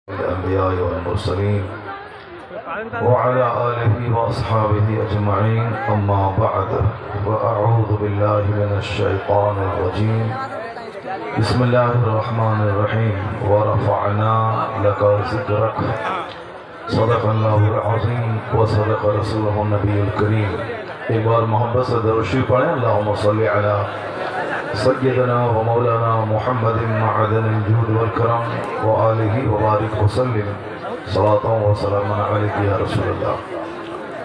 الأنبياء والمرسلين وعلى آله وأصحابه أجمعين أما بعد وأعوذ بالله من الشيطان الرجيم بسم الله الرحمن الرحيم ورفعنا لك ذكرك صدق الله العظيم وصدق رسوله النبي الكريم. ایک بار محبت سے درود شریف پڑھیں. اللهم صل على سيدنا ومولانا محمد معدن الجود والكرم وآله وبارك وسلم صلاة وسلام عليك يا رسول الله.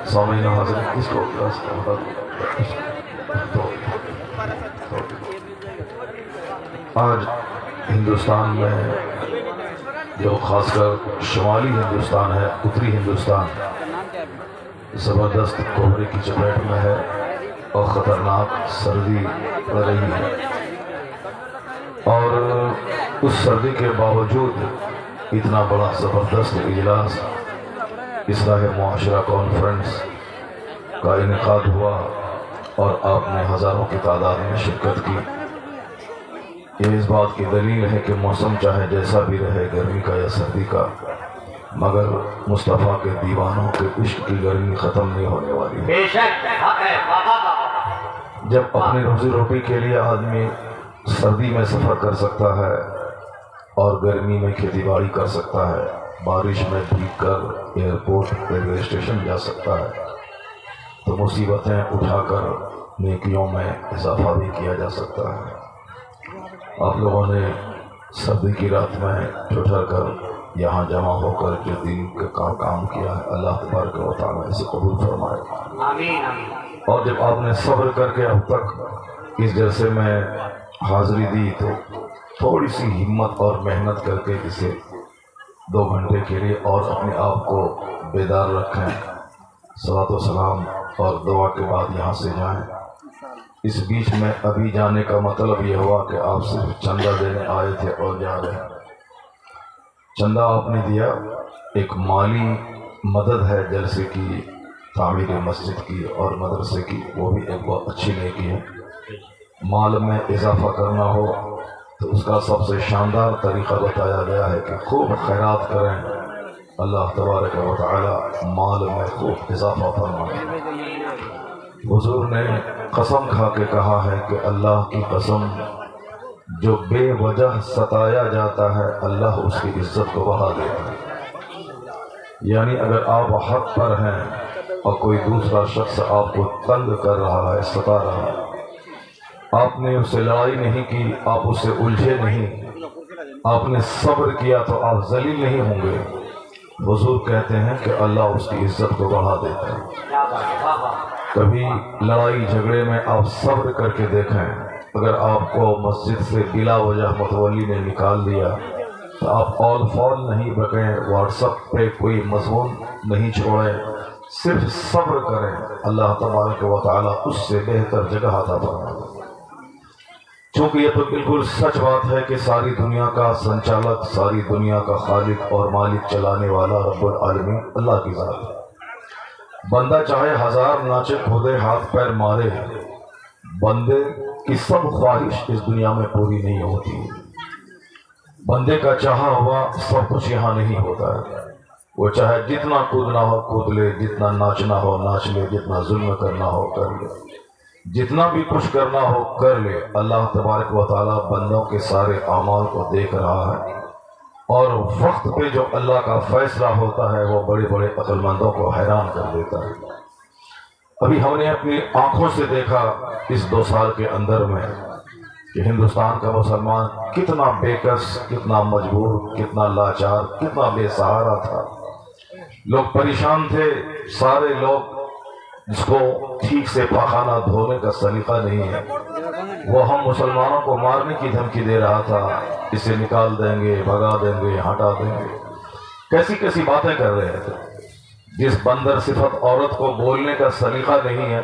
سامعین حاضرین اس کو آج ہندوستان میں جو خاص کر شمالی ہندوستان ہے، اتری ہندوستان زبردست کوہرے کی چپیٹ میں ہے اور خطرناک سردی پڑ رہی ہے، اور اس سردی کے باوجود اتنا بڑا زبردست اجلاس اصلاح معاشرہ کانفرنس کا انعقاد ہوا اور آپ نے ہزاروں کی تعداد میں شرکت کی. یہ اس بات کی دلیل ہے کہ موسم چاہے جیسا بھی رہے، گرمی کا یا سردی کا، مگر مصطفیٰ کے دیوانوں کے عشق کی گرمی ختم نہیں ہونے والی ہے. بے شک جب اپنی روزی روٹی کے لیے آدمی سردی میں سفر کر سکتا ہے اور گرمی میں کھیتی باڑی کر سکتا ہے، بارش میں بھیگ کر ایئرپورٹ ریلوے اسٹیشن جا سکتا ہے، تو مصیبتیں اٹھا کر نیکیوں میں اضافہ بھی کیا جا سکتا ہے. آپ لوگوں نے سردی کی رات میں ٹھٹھر کر یہاں جمع ہو کر جو دین کا کام کیا ہے، اللہ تبارک و تعالیٰ اسے قبول فرمائے. آمین. اور جب آپ نے صبر کر کے اب تک اس جلسے میں حاضری دی، تو تھوڑی سی ہمت اور محنت کر کے اسے 2 گھنٹے کے لیے اور اپنے آپ کو بیدار رکھیں. صلاۃ و سلام اور دعا کے بعد یہاں سے جائیں. اس بیچ میں ابھی جانے کا مطلب یہ ہوا کہ آپ صرف چندہ دینے آئے تھے اور جا رہے ہیں. چندہ آپ نے دیا، ایک مالی مدد ہے جلسے کی، تعمیر مسجد کی اور مدرسے کی، وہ بھی ایک بہت اچھی نیکی ہے. مال میں اضافہ کرنا ہو تو اس کا سب سے شاندار طریقہ بتایا گیا ہے کہ خوب خیرات کریں، اللہ تبارک و تعالی مال میں خوب اضافہ فرمائے. حضور نے قسم کھا کے کہا ہے کہ اللہ کی قسم، جو بے وجہ ستایا جاتا ہے اللہ اس کی عزت کو بڑھا دیتا ہے. یعنی اگر آپ حق پر ہیں اور کوئی دوسرا شخص آپ کو تنگ کر رہا ہے، ستا رہا ہے، آپ نے اسے لڑائی نہیں کی، آپ اسے الجھے نہیں، آپ نے صبر کیا، تو آپ ذلیل نہیں ہوں گے. حضور کہتے ہیں کہ اللہ اس کی عزت کو بڑھا دیتا ہے. کبھی لڑائی جھگڑے میں آپ صبر کر کے دیکھیں، اگر آپ کو مسجد سے بلا وجہ متولی نے نکال دیا تو آپ آل فال نہیں بکیں، واٹس ایپ پہ کوئی مضمون نہیں چھوڑیں، صرف صبر کریں، اللہ تبارک و تعالیٰ اس سے بہتر جگہ عطا فرمائے گا. چونکہ یہ تو بالکل سچ بات ہے کہ ساری دنیا کا سنچالک، ساری دنیا کا خالق اور مالک چلانے والا رب العالمین اللہ کی ذات ہے. بندہ چاہے 1000 ناچے کھودے ہاتھ پیر مارے، بندے کی سب خواہش اس دنیا میں پوری نہیں ہوتی. بندے کا چاہا ہوا سب کچھ یہاں نہیں ہوتا ہے. وہ چاہے جتنا کودنا ہو کود لے، جتنا ناچنا ہو ناچ لے، جتنا ظلم کرنا ہو کر لے، جتنا بھی کچھ کرنا ہو کر لے. اللہ تبارک و تعالیٰ بندوں کے سارے اعمال کو دیکھ رہا ہے، اور وقت پہ جو اللہ کا فیصلہ ہوتا ہے وہ بڑے بڑے عقل مندوں کو حیران کر دیتا ہے. ابھی ہم نے اپنی آنکھوں سے دیکھا اس 2 سال کے اندر میں کہ ہندوستان کا مسلمان کتنا بے کس، کتنا مجبور، کتنا لاچار، کتنا بے سہارا تھا. لوگ پریشان تھے. سارے لوگ جس کو ٹھیک سے پاخانہ دھونے کا سلیقہ نہیں ہے، وہ ہم مسلمانوں کو مارنے کی دھمکی دے رہا تھا، اسے نکال دیں گے، بھگا دیں گے، ہٹا دیں گے، کیسی کیسی باتیں کر رہے تھے. جس بندر صفت عورت کو بولنے کا سلیقہ نہیں ہے،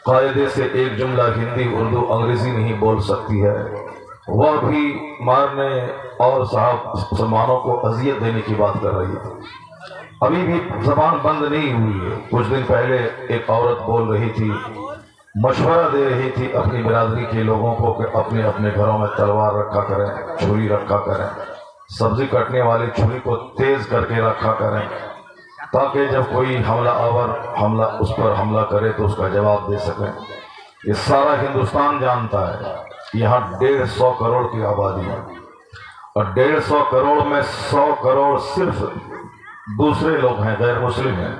قاعدے سے ایک جملہ ہندی اردو انگریزی نہیں بول سکتی ہے، وہ بھی مارنے اور صاحب مسلمانوں کو اذیت دینے کی بات کر رہی ہے. ابھی بھی زبان بند نہیں ہوئی ہے. کچھ دن پہلے ایک عورت بول رہی تھی، مشورہ دے رہی تھی اپنی برادری کے لوگوں کو کہ اپنے اپنے گھروں میں تلوار رکھا کریں، چھری رکھا کریں. سبزی کٹنے والی چھری کو تیز کر کے رکھا کریں تاکہ جب کوئی حملہ اس پر حملہ کرے تو اس کا جواب دے سکیں۔ یہ سارا ہندوستان جانتا ہے یہاں 150 کروڑ کی آبادی ہے، اور 150 کروڑ میں 100 کروڑ صرف دوسرے لوگ ہیں، غیر مسلم ہیں۔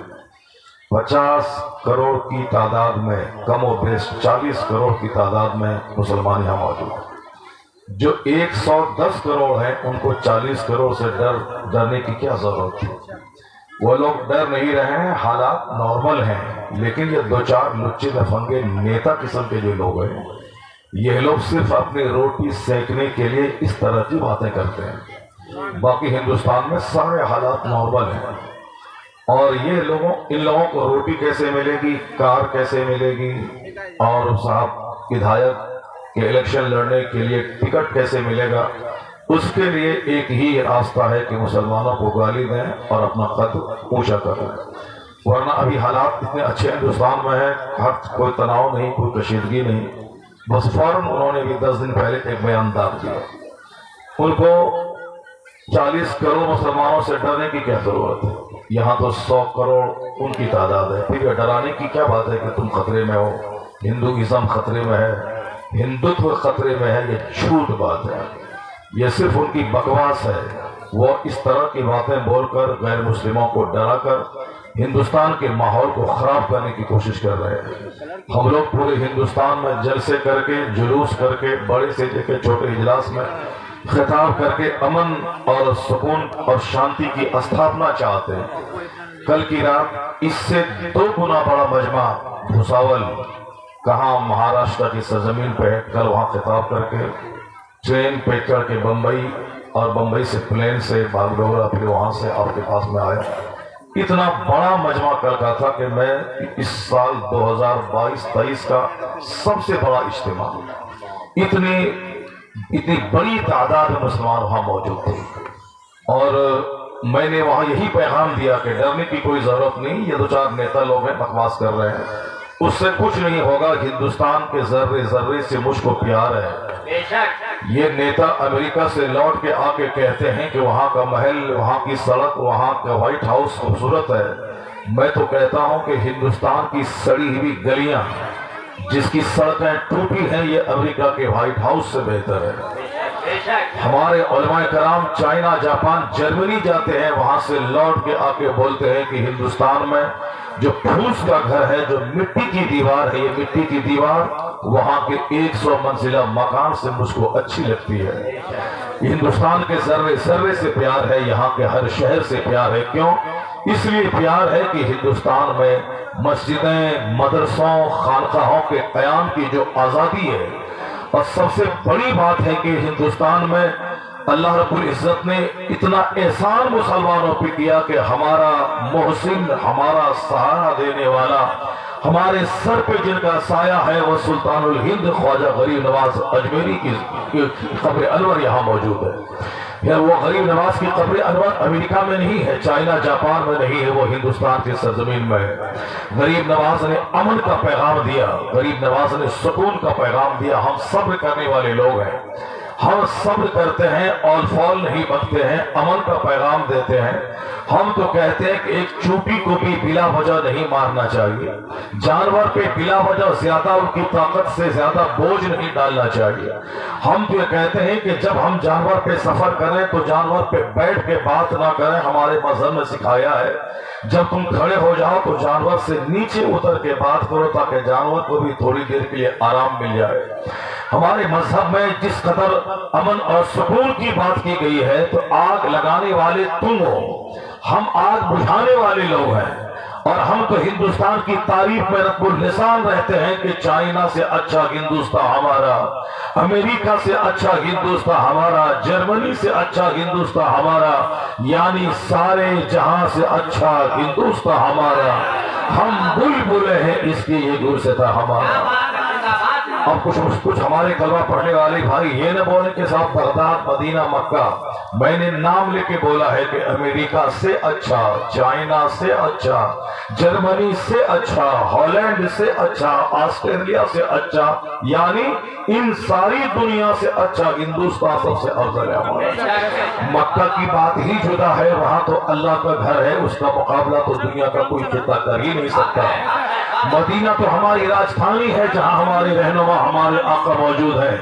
50 کروڑ کی تعداد میں کم و بیش 40 کروڑ کی تعداد میں مسلمان یہاں موجود ہیں۔ جو 110 کروڑ ہیں ان کو 40 کروڑ سے ڈرنے کی کیا ضرورت ہے؟ وہ لوگ ڈر نہیں رہے ہیں، حالات نارمل ہیں، لیکن یہ 2-4 لچے لفنگے نیتا قسم کے جو لوگ ہیں یہ لوگ صرف اپنی روٹی سینکنے کے لیے اس طرح کی باتیں کرتے ہیں۔ باقی ہندوستان میں سارے حالات نارمل ہیں، اور یہ ان لوگوں کو روٹی کیسے ملے گی، کار کیسے ملے گی، اور صاحب ودھایک کے الیکشن لڑنے کے لیے ٹکٹ کیسے ملے گا، اس کے لیے ایک ہی راستہ ہے کہ مسلمانوں کو گالی دیں اور اپنا قد اونچا کر لیں۔ ورنہ ابھی حالات اتنے اچھے ہندوستان میں ہیں، کوئی تناؤ نہیں، کوئی کشیدگی نہیں، بس فوراً انہوں نے بھی 10 دن پہلے ایک بیان داغ دیا۔ ان کو 40 کروڑ مسلمانوں سے ڈرنے کی کیا ضرورت ہے؟ یہاں تو 100 کروڑ ان کی تعداد ہے، پھر ڈرانے کی کیا بات ہے کہ تم خطرے میں ہو، ہندوازم خطرے میں ہے، ہندوتو خطرے میں ہے؟ یہ جھوٹ بات ہے، یہ صرف ان کی بکواس ہے۔ وہ اس طرح کی باتیں بول کر غیر مسلموں کو ڈرا کر ہندوستان کے ماحول کو خراب کرنے کی کوشش کر رہے ہیں۔ ہم لوگ پورے ہندوستان میں جلسے کر کے، جلوس کر کے، بڑے سے لے کے چھوٹے اجلاس میں خطاب کر کے امن اور سکون اور شانتی کی استھاپنا چاہتے ہیں۔ کل کی رات اس سے 2 گنا بڑا مجمع بھوساول، کہاں مہاراشٹر کی سرزمین پہ، کل وہاں خطاب کر کے ٹرین پہ چڑھ کے بمبئی، اور بمبئی سے پلین سے باگڈورا، پھر وہاں سے آپ کے پاس میں آیا۔ اتنا بڑا مجمع کل کا تھا کہ میں اس سال 2022-23 کا سب سے بڑا اجتماع، اتنی بڑی تعداد میں مسلمان وہاں موجود تھے، اور میں نے وہاں یہی پیغام دیا کہ ڈرنے کی کوئی ضرورت نہیں، یہ 2-4 نیتا لوگ ہیں بکواس کر رہے ہیں، اس سے کچھ نہیں ہوگا، ہندوستان کے ذرے ذرے سے مجھ کو پیار ہے۔ یہ نیتا امریکہ سے لوٹ کے آ کے کہتے ہیں کہ وہاں کا محل، وہاں کی سڑک، وہاں کا وائٹ ہاؤس خوبصورت ہے۔ میں تو کہتا ہوں کہ ہندوستان کی سڑی ہوئی گلیاں جس کی سڑکیں ٹوٹی ہیں یہ امریکہ کے وائٹ ہاؤس سے بہتر ہے۔ ہمارے علماء کرام چائنا، جاپان، جرمنی جاتے ہیں، وہاں سے لوٹ کے آ کے بولتے ہیں کہ ہندوستان میں جو پھوس کا گھر ہے، جو مٹی کی دیوار ہے، یہ مٹی کی دیوار وہاں کے 100 منزلہ مکان سے مجھ کو اچھی لگتی ہے۔ ہندوستان کے ذرے ذرے سے پیار ہے، یہاں کے ہر شہر سے پیار ہے۔ کیوں؟ اس لیے پیار ہے کہ ہندوستان میں مسجدیں، مدرسوں، خانقاہوں کے قیام کی جو آزادی ہے، اور سب سے بڑی بات ہے کہ ہندوستان میں اللہ رب العزت نے اتنا احسان مسلمانوں پہ کیا کہ ہمارا محسن، ہمارا سہارا دینے والا، ہمارے سر پہ جن کا سایہ ہے وہ سلطان الہند خواجہ غریب نواز اجمیری کی قبر انور یہاں موجود ہے۔ وہ غریب نواز کی قبر انور امریکہ میں نہیں ہے، چائنا، جاپان میں نہیں ہے، وہ ہندوستان کی سرزمین میں ہے۔ غریب نواز نے امن کا پیغام دیا، غریب نواز نے سکون کا پیغام دیا۔ ہم صبر کرنے والے لوگ ہیں، ہم صبر کرتے ہیں، اور فول نہیں بکتے ہیں، امن کا پیغام دیتے ہیں۔ ہم تو کہتے ہیں کہ ایک چونٹی کو بھی بلا وجہ نہیں مارنا چاہیے، جانور پہ بلا وجہ زیادہ ان کی طاقت سے زیادہ بوجھ نہیں ڈالنا چاہیے۔ ہم تو یہ کہتے ہیں کہ جب ہم جانور پہ سفر کریں تو جانور پہ بیٹھ کے بات نہ کریں، ہمارے مذہب میں سکھایا ہے جب تم کھڑے ہو جاؤ تو جانور سے نیچے اتر کے بات کرو تاکہ جانور کو بھی تھوڑی دیر کے لیے آرام مل جائے۔ ہمارے مذہب میں جس قدر امن اور سکون کی بات کی گئی ہے تو آگ لگانے والے تم ہو، ہم آگ بجھانے والے لوگ ہیں، اور ہم تو ہندوستان کی تعریف میں رب اللسان رہتے ہیں کہ چائنا سے اچھا ہندوستان ہمارا، امریکہ سے اچھا ہندوستان ہمارا، جرمنی سے اچھا ہندوستان ہمارا، یعنی سارے جہاں سے اچھا ہندوستان ہمارا، ہم بلبلے ہیں اس کی یہ گلستاں ہمارا۔ اب کچھ ہمارے کلمہ پڑھنے والے بھائی یہ نہ بولیں کہ صاحب بغداد، مدینہ، مکہ، میں نے نام لے کے بولا ہے کہ امریکہ سے اچھا، چائنا سے اچھا، جرمنی سے اچھا، ہالینڈ سے اچھا، آسٹریلیا سے اچھا، یعنی ان ساری دنیا سے اچھا ہندوستان سب سے افضل ہے ہمارا۔ مکہ کی بات ہی جدا ہے، وہاں تو اللہ کا گھر ہے، اس کا مقابلہ تو دنیا کا کوئی خطہ کر ہی نہیں سکتا۔ مدینہ تو ہماری راجدھانی ہے جہاں ہمارے رہنما ہمارے آقا موجود ہے۔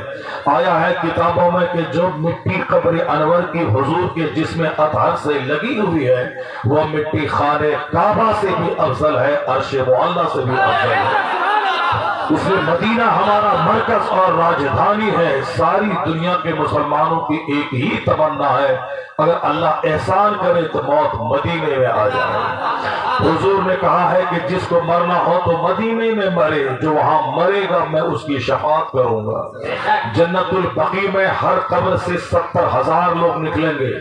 آیا ہے کتابوں میں کہ جو مٹی قبر انور کی حضور کے جسم اطہر سے لگی ہوئی ہے وہ مٹی خانہ کعبہ سے بھی افضل ہے، عرش معلی سے بھی افضل ہے۔ اس لیے مدینہ ہمارا مرکز اور راجدھانی ہے۔ ساری دنیا کے مسلمانوں کی ایک ہی تمنا ہے، اگر اللہ احسان کرے تو موت مدینے میں آ جائے۔ حضور نے کہا ہے کہ جس کو مرنا ہو تو مدینے میں مرے، جو وہاں مرے گا میں اس کی شفاعت کروں گا۔ جنت البقیع میں ہر قبر سے 70,000 لوگ نکلیں گے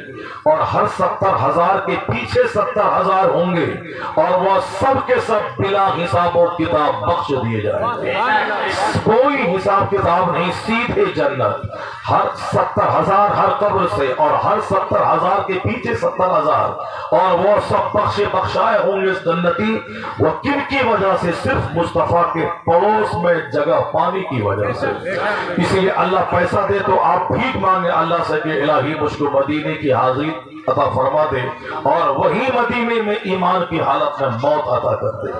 اور ہر 70,000 کے پیچھے 70,000 ہوں گے اور وہ سب کے سب بلا حساب و کتاب بخش دیے جائیں گے۔ کوئی حساب کتاب نہیں، سیدھے جنت۔ ہر 70,000 ہر قبر سے اور ہر 70,000 کے پیچھے 70,000 اور وہ سب بخشے بخشائے ہوں گے اس جنتی۔ وہ کن کی وجہ سے؟ صرف مصطفیٰ کے پڑوس میں جگہ پانے کی وجہ سے۔ اسی لیے اللہ پیسہ دے تو آپ بھیک مانگے اللہ سے کہ الہی مجھ کو مدینے کی حاضری عطا فرما دے، اور وہی مدینے میں ایمان کی حالت میں موت عطا کر دے۔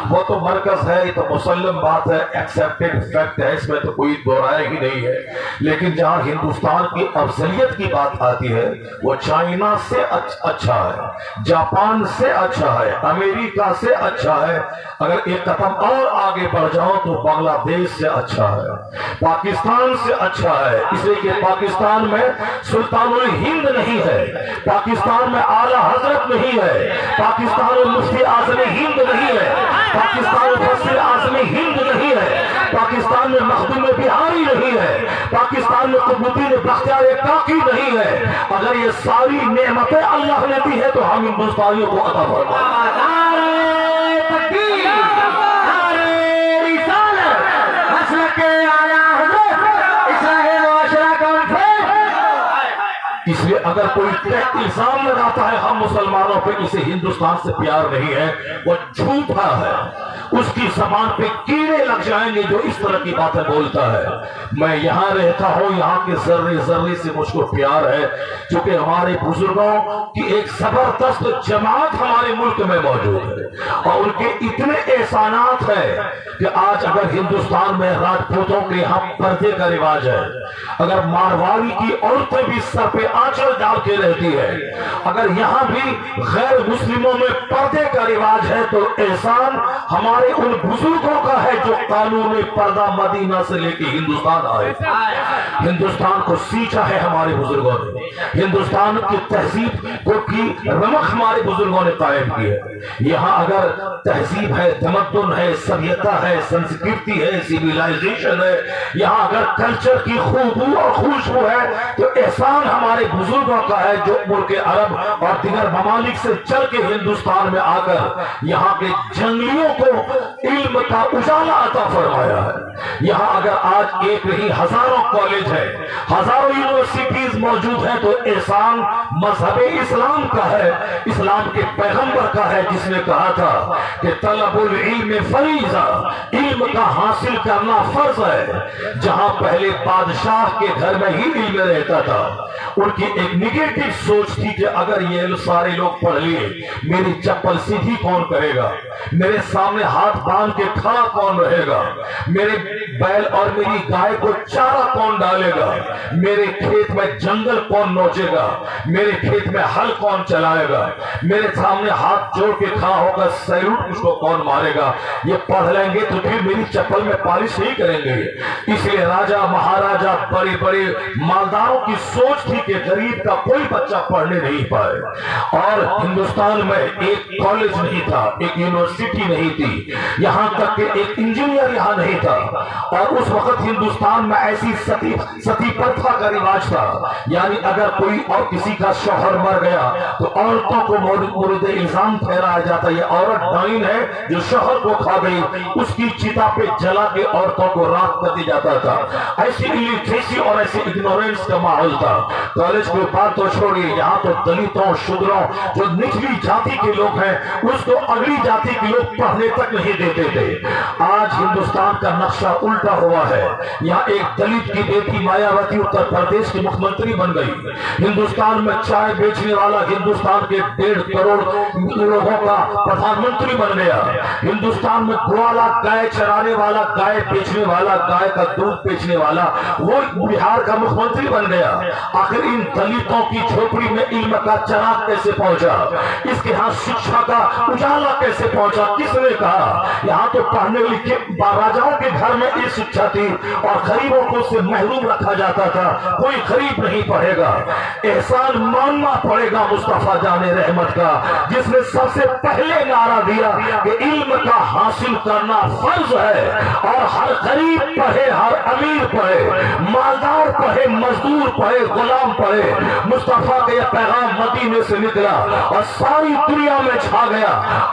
وہ تو مرکز ہے، یہ تو مسلم بات ہے، ایکسیپٹڈ فیکٹ ہے، اس میں تو کوئی دو رائے ہی نہیں ہے۔ لیکن جہاں ہندوستان کی افضلیت کی بات آتی ہے وہ چائنا سے اچھا ہے، جاپان سے اچھا ہے، امریکہ سے اچھا ہے، اگر ایک قدم اور آگے بڑھ جاؤ تو بنگلہ دیش سے اچھا ہے، پاکستان سے اچھا ہے، اس لیے کہ پاکستان میں سلطان الہند نہیں ہے، پاکستان میں اعلیٰ حضرت نہیں ہے، پاکستان میں مفتی اعظم ہند نہیں ہے، پاکستان میں مفتی اعظم ہند نہیں ہے، پاکستان میں مخدوم بہاری نہیں ہے، پاکستان میں قطب الدین بختیار کاکی نہیں ہے۔ اگر یہ ساری نعمتیں اللہ نے دی ہے تو ہم ہندوستانیوں کو عطا فرمائے۔ اس لیے اگر کوئی الزام لگاتا ہے ہم مسلمانوں پہ اسے ہندوستان سے پیار نہیں ہے، وہ جھوٹا ہے، اس کی زبان پہ کیڑے لگ جائیں گے جو اس طرح کی باتیں بولتا ہے۔ میں یہاں رہتا ہوں، یہاں کے ذرے ذرے سے مجھ کو پیار ہے، چونکہ ہمارے بزرگوں کی ایک زبردست جماعت ہمارے ملک میں موجود ہے اور ان کے اتنے احسانات ہیں کہ آج اگر ہندوستان میں راجپوتوں کے یہاں پردے کا رواج ہے، اگر مارواڑی کی عورتیں بھی سر پہ آنچل ڈال کے رہتی ہے، اگر یہاں بھی غیر مسلموں میں پردے کا رواج ہے تو احسان ہمارے ان بزرگوں کا ہے جو قانون پردہ مدینہ سے لے کے ہندوستان آئے۔ ہندوستان کو سینچا ہے ہمارے بزرگوں نے، ہندوستان کی تہذیب کو کی رمق ہمارے بزرگوں نے قائم کی ہے۔ یہاں اگر تہذیب ہے، تمدن ہے، سبھیتا ہے، سنسکرتی ہے، سیویلائزیشن ہے، یہاں اگر کلچر کی خوشبو اور خوشبو ہے تو احسان ہمارے بزرگوں کا ہے جو ملک عرب اور دیگر ممالک سے چل کے ہندوستان میں آ کر یہاں کے جنگلیوں کو علم کا اجالا عطا فرمایا ہے۔ یہاں اگر آج ایک نہیں ہزاروں کالج ہے، ہزاروں یونیورسٹیز موجود ہیں تو احسان مذہب اسلام کا ہے، اسلام کے پیغمبر کا ہے جس نے کہا تھا کہ طلب العلم فریضہ، علم کا حاصل کرنا فرض ہے۔ جہاں پہلے بادشاہ کے گھر میں ہی علم رہتا تھا، ان کی ایک نیگیٹو سوچ تھی کہ اگر یہ سارے لوگ پڑھ لیے میری چپل سیدھی کون کرے گا، میرے سامنے ہاتھ باندھ کے کھڑا کون رہے گا، میرے بیل اور میری گائے کو چارہ کون ڈالے گا، میرے کھیت میں جنگل کون نوچے گا، میرے کھیت میں ہل کون چلائے گا، میرے سامنے ہاتھ جوڑ کے کھڑا ہوگا سیلوٹ اس کو کون مارے گا۔ یہ پڑھ لیں گے تو پھر میری چپل میں پالش نہیں کریں گے۔ اس لیے راجہ مہاراجہ بڑے بڑے مالداروں کی سوچ تھی کہ غریب کا کوئی بچہ پڑھنے نہیں پائے، اور ہندوستان میں ایک کالج نہیں تھا، ایک یونیورسٹی نہیں تھی، یہاں تک کہ ایک انجینئر یہاں نہیں تھا، اور اس وقت ہندوستان میں ایسی ستی پرتھا کا رواج تھا، یعنی اگر کوئی اور کسی کا شوہر مر گیا تو عورتوں کو مورد الزام ٹھہرایا جاتا، یہ عورت ڈائن ہے جو شوہر کو کھا گئی، اس کی چتا پہ جلا کے عورتوں کو راکھ کر دیا جاتا تھا۔ ایسی الیٹریسی اور ایسی اگنورینس کا ماحول تھا۔ کالج کے बात तो छोड़िए, यहाँ तो दलितों, शूद्रों, जो निचली जाति के लोग हैं, उसको अगली जाति के लोग पढ़ने तक नहीं देते थे। आज हिंदुस्तान का नक्शा उल्टा हुआ है। यहाँ एक दलित की बेटी मायावती उत्तर प्रदेश की मुख्यमंत्री बन गई। हिंदुस्तान में चाय बेचने वाला हिंदुस्तान के 1.5 करोड़ लोगों का प्रधानमंत्री बन गया। हिंदुस्तान में ग्वाला, गाय चराने वाला, गाय बेचने वाला, गाय का दूध बेचने वाला, वो बिहार का मुख्यमंत्री बन गया। आखिर इन दलितों की झोपड़ी में इल्म का चिराग कैसे पहुंचा? इसके यहाँ शिक्षा का उजाला कैसे पहुंचा? किसने कहा? यहाँ तो पढ़ने लिखे राजाओं के घर में ये शिक्षा थी और गरीबों को उससे महरूम रखा जाता था। कोई गरीब नहीं पढ़ेगा। एहसान मानना पड़ेगा मुस्तफा जाने रहमत का, जिसने सबसे पहले नारा दिया कि इल्म का हासिल करना फर्ज है और हर गरीब पढ़े, हर अमीर पढ़े, मालदार पढ़े, मजदूर पढ़े, गुलाम पढ़े। मुस्तफा का यह पैगाम मदीने से निकला और सारी दुनिया में छा गया।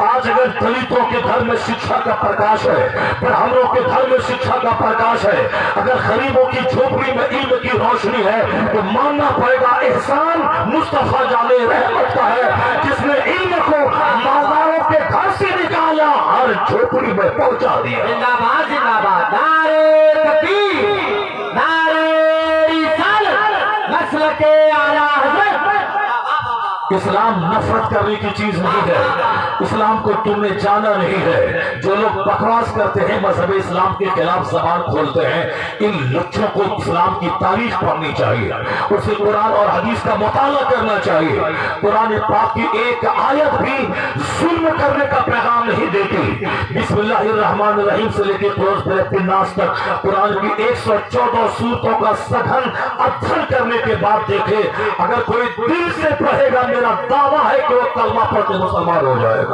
आज अगर दलितों के घर में शिक्षा का प्रकाश है, ब्राह्मणों के घर में शिक्षा का प्रकाश है, अगर गरीबों की झोपड़ी में इल्म की रोशनी है, तो मानना पड़ेगा एहसान मुस्तफा जाने रहमत का है, जिसने इल्म को मालदारों के घर से निकाला, हर झोपड़ी में पहुंचा दिया। जिंदाबाद जिंदाबाद, नारे तकबीर, नारे रिसालत, नस्ल के आला हज़रत। इस्लाम नफरत करने की चीज नहीं है। इस्लाम को तुमने जाना नहीं है। जो लोग बकवास करते हैं, मजहब इस्लाम के खिलाफ जबान खोलते हैं, इन लुच्चों को इस्लाम की तारीख पढ़नी चाहिए, उसे कुरान और हदीस का मुताला करना चाहिए। कुरान पाक की एक आयत भी जुल्म करने का पैगाम नहीं देती। बिस्मिल्लाहिर्रहमानिर्रहीम से लेकर क्लोज नास तक कुरान की 114 सूरतों का सघन अध्ययन करने के बाद देखे, अगर कोई दिल से पढ़ेगा, मेरा दावा है कि वो कलमा पढ़ के मुसलमान हो जाएगा।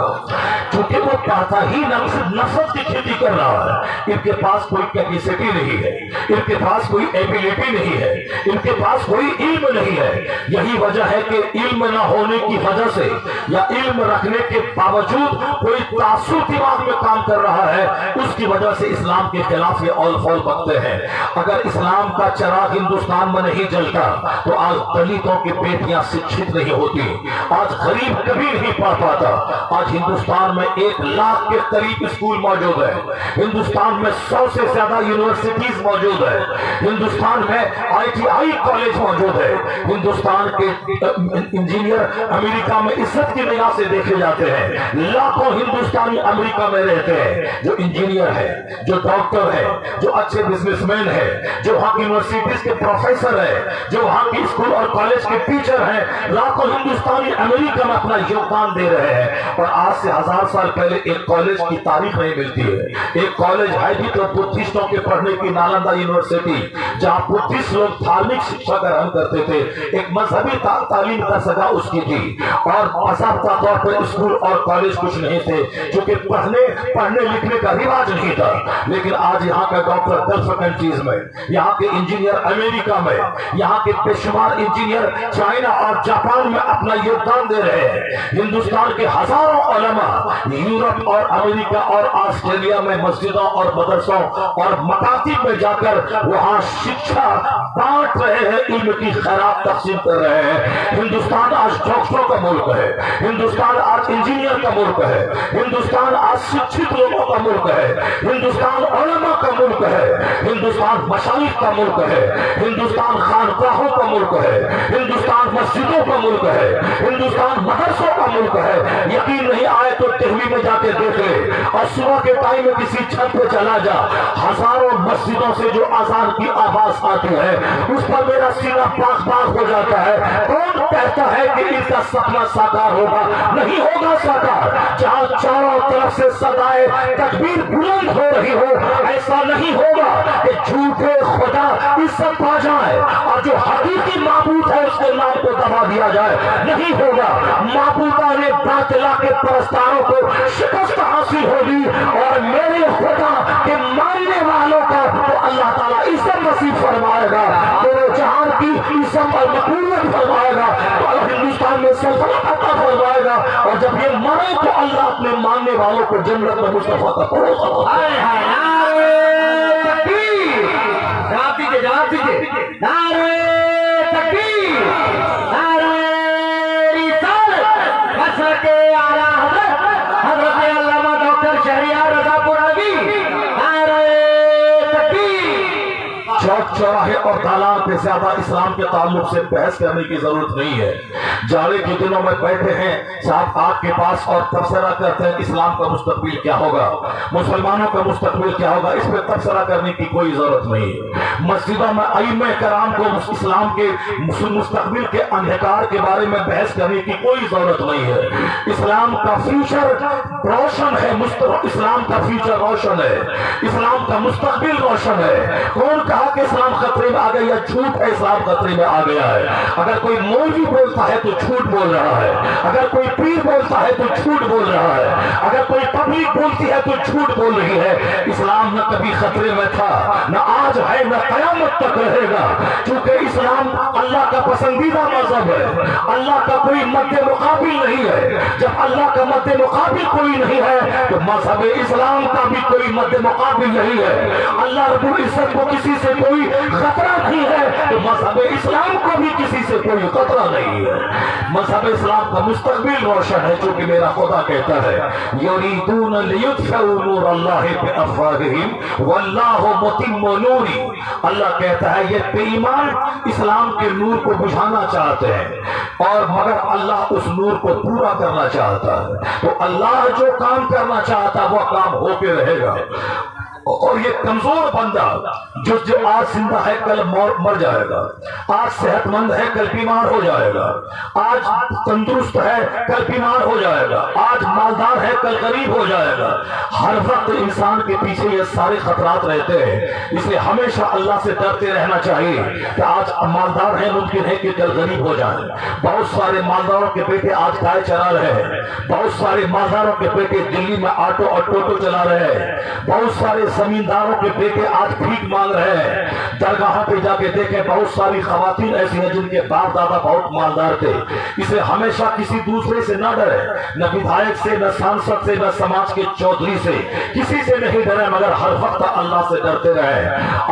क्योंकि वो पढ़ता ही नफरत की खेती कर रहा है। इनके पास कोई कैपेसिटी नहीं है, इनके पास कोई एबिलिटी नहीं है, इनके पास कोई इल्म नहीं है। यही वजह है कि इल्म न होने की वजह से या इल्म रखने के बावजूद कोई तासुर दिमाग में काम कर रहा है, उसकी वजह से इस्लाम के खिलाफ ये औल फौल बकते हैं। अगर इस्लाम का चिराग हिंदुस्तान में नहीं जलता तो आज दलितों की बेटियां शिक्षित नहीं होती, आज गरीब कभी नहीं पढ़ पाता। आज हिंदुस्तान में 1 लाख के करीब स्कूल मौजूद है, हिंदुस्तान में 100 से ज्यादा यूनिवर्सिटीज मौजूद है, हिंदुस्तान में ITI कॉलेज मौजूद है, हिंदुस्तान के इंजीनियर अमेरिका में इज्जत की निगाह से देखे जाते हैं। लाखों हिंदुस्तानी अमेरिका में रहते हैं, जो इंजीनियर है, जो डॉक्टर है, जो अच्छे बिजनेसमैन है, जो वहां की यूनिवर्सिटीज के प्रोफेसर है, जो वहां की स्कूल और कॉलेज के टीचर हैं। लाखों हिंदुस्तानी अमेरिका में अपना योगदान दे रहे हैं। और आज से 1000 साल पहले एक कॉलेज की तारीख नहीं मिलती है। एक कॉलेज है भी तो बुद्धिस्टों के पढ़ने की, नालंदा यूनिवर्सिटी, जहां बुद्धिस्ट लोग धार्मिक शिक्षा ग्रहण करते थे, एक मजहबी तालीम का सगा उसकी थी। और बाकायदा तौर पर स्कूल और कॉलेज कुछ नहीं थे, क्योंकि पढ़ने लिखने का रिवाज नहीं था। लेकिन आज यहाँ का डॉक्टर गल्फ कंट्रीज में, यहाँ के इंजीनियर अमेरिका में, यहाँ के बेशुमार इंजीनियर चाइना और जापान में अपना योगदान दे रहे हैं। हिंदुस्तान के हजारों उलमा यूरोप और अमेरिका और ऑस्ट्रेलिया में मस्जिदों और मदरसों और मकातिब में जाकर वहां शिक्षा बांट रहे हैं, इल्म की खैरात तकसीम कर रहे हैं। हिंदुस्तान आज डॉक्टरों का मुल्क है, हिंदुस्तान आज इंजीनियर का मुल्क है, हिंदुस्तान आज शिक्षित लोगों का मुल्क है, हिंदुस्तान उलमा का मुल्क है, हिंदुस्तान मशाइख का मुल्क है, हिंदुस्तान खानकाहों का मुल्क है, हिंदुस्तान मस्जिदों का मुल्क है, हिंदुस्तान मदरसों का मुल्क है। यकीन नहीं आए तो दिल्ली में जाके देख ले, और सुबह के टाइम में किसी छत पे चला जा, हजारों मस्जिदों से जो अजान की आवाज आती है, उस पर मेरा सीना बाग बाग हो जाता है। कौन कहता है कि इसका सपना साकार होगा? नहीं होगा साकार। जहां चारों तरफ से सदाए तकबीर बुलंद हो रही हो, ऐसा नहीं होगा कि झूठे खुदा इज्जत पा जाए और जो हकीकी माबूद है उसके नाम को दबा दिया जाए। नहीं होगा। माबूदा ने बातिला के परस्तारों को शिकस्त हासिल होगी और मेरे खुदा के मानने वालों को तो अल्लाह ताला इज्जत नसीब फरमाएगा, पूरे जहान की इज्जत और मकबूलियत फरमाएगा, तो हिंदुस्तान में सल्तनत अता फरमाएगा। और जब ये मरे तो अल्लाह अपने मानने वालों को जन्नत में मुस्तफा का भरोसा। जवाब दीजिए, जवाब दीजिए। नारे तकबीर। सड़क चौराहे और दालान पे ज्यादा इस्लाम के ताल्लुक से बहस करने की जरूरत नहीं है। जाड़े के दिनों में बैठे हैं साहब आपके पास और तबसरा करते हैं इस्लाम का मुस्तकबिल क्या होगा, मुसलमानों का मुस्तकबिल क्या होगा, इस पर तबसरा करने की कोई जरूरत नहीं है। मस्जिदों में अइम्मे कराम को इस्लाम के मुस्तकबिल के अंधकार के बारे में बहस करने की कोई जरूरत नहीं है। इस्लाम का फ्यूचर रोशन है, इस्लाम का फ्यूचर रोशन है, इस्लाम का मुस्तकबिल रोशन है। कौन कहा कि इस्लाम खतरे में आ गया? झूठ है, इस्लाम खतरे में आ गया है। अगर कोई मौलवी बोलता है तो झूठ बोल रहा है, अगर कोई पीर बोलता है तो झूठ बोल रहा है, अगर कोई पब्लिक बोलती है तो झूठ बोल रही है। इस्लाम न कभी खतरे में था, न आज है, न कयामत तक रहेगा, क्योंकि इस्लाम अल्लाह का पसंदीदा मजहब है। अल्लाह का कोई मद्दे मुकाबिल नहीं है। जब अल्लाह का मद्दे मुकाबिल कोई नहीं है तो मजहब इस्लाम का भी कोई मद्दे मुकाबिल नहीं है। अल्लाह रब्बुल इज्जत को किसी से कोई खतरा नहीं है तो मजहब इस्लाम को भी किसी से कोई खतरा नहीं है। मजहब इस्लाम का मुस्तकबिल रोशन है, क्योंकि मेरा खुदा कहता है युरीदून लियुत्फिउ नूरल्लाहि बिअफ़वाहिहिम वल्लाहु मुतिम्मु नूरी। अल्लाह कहता है ये बेईमान इस्लाम के नूर को बुझाना चाहते हैं और मगर अल्लाह उस नूर को पूरा करना चाहता है। तो अल्लाह जो काम करना चाहता है वो काम होके रहेगा। और ये कमजोर बंदा जो आज जिंदा है कल मर जाएगा, आज सेहतमंद है कल बीमार हो जाएगा, आज तंदुरुस्त है कल बीमार हो जाएगा, आज मालदार है कल गरीब हो जाएगा। हर वक्त इंसान के पीछे ये सारे खतरात रहते हैं, इसलिए हमेशा अल्लाह से डरते रहना चाहिए कि आज मालदार है, मुमकिन है कि कल गरीब हो जाए। बहुत सारे मालदारों के बेटे आज गाय चरा रहे हैं, बहुत सारे मालदारों के बेटे दिल्ली में ऑटो और टोटो चला रहे हैं, बहुत सारे जमींदारों के बेटे आज भीख मांग रहे हैं। दरगाहों पे जाके देखें बहुत सारी खवातीन ऐसी हैं जिनके बाप दादा बहुत मालदार थे। इसे हमेशा किसी दूसरे से न डरे, न विधायक से, न सांसद से, न समाज के चौधरी से, किसी से नहीं डरे, मगर हर वक्त अल्लाह से डरते रहे।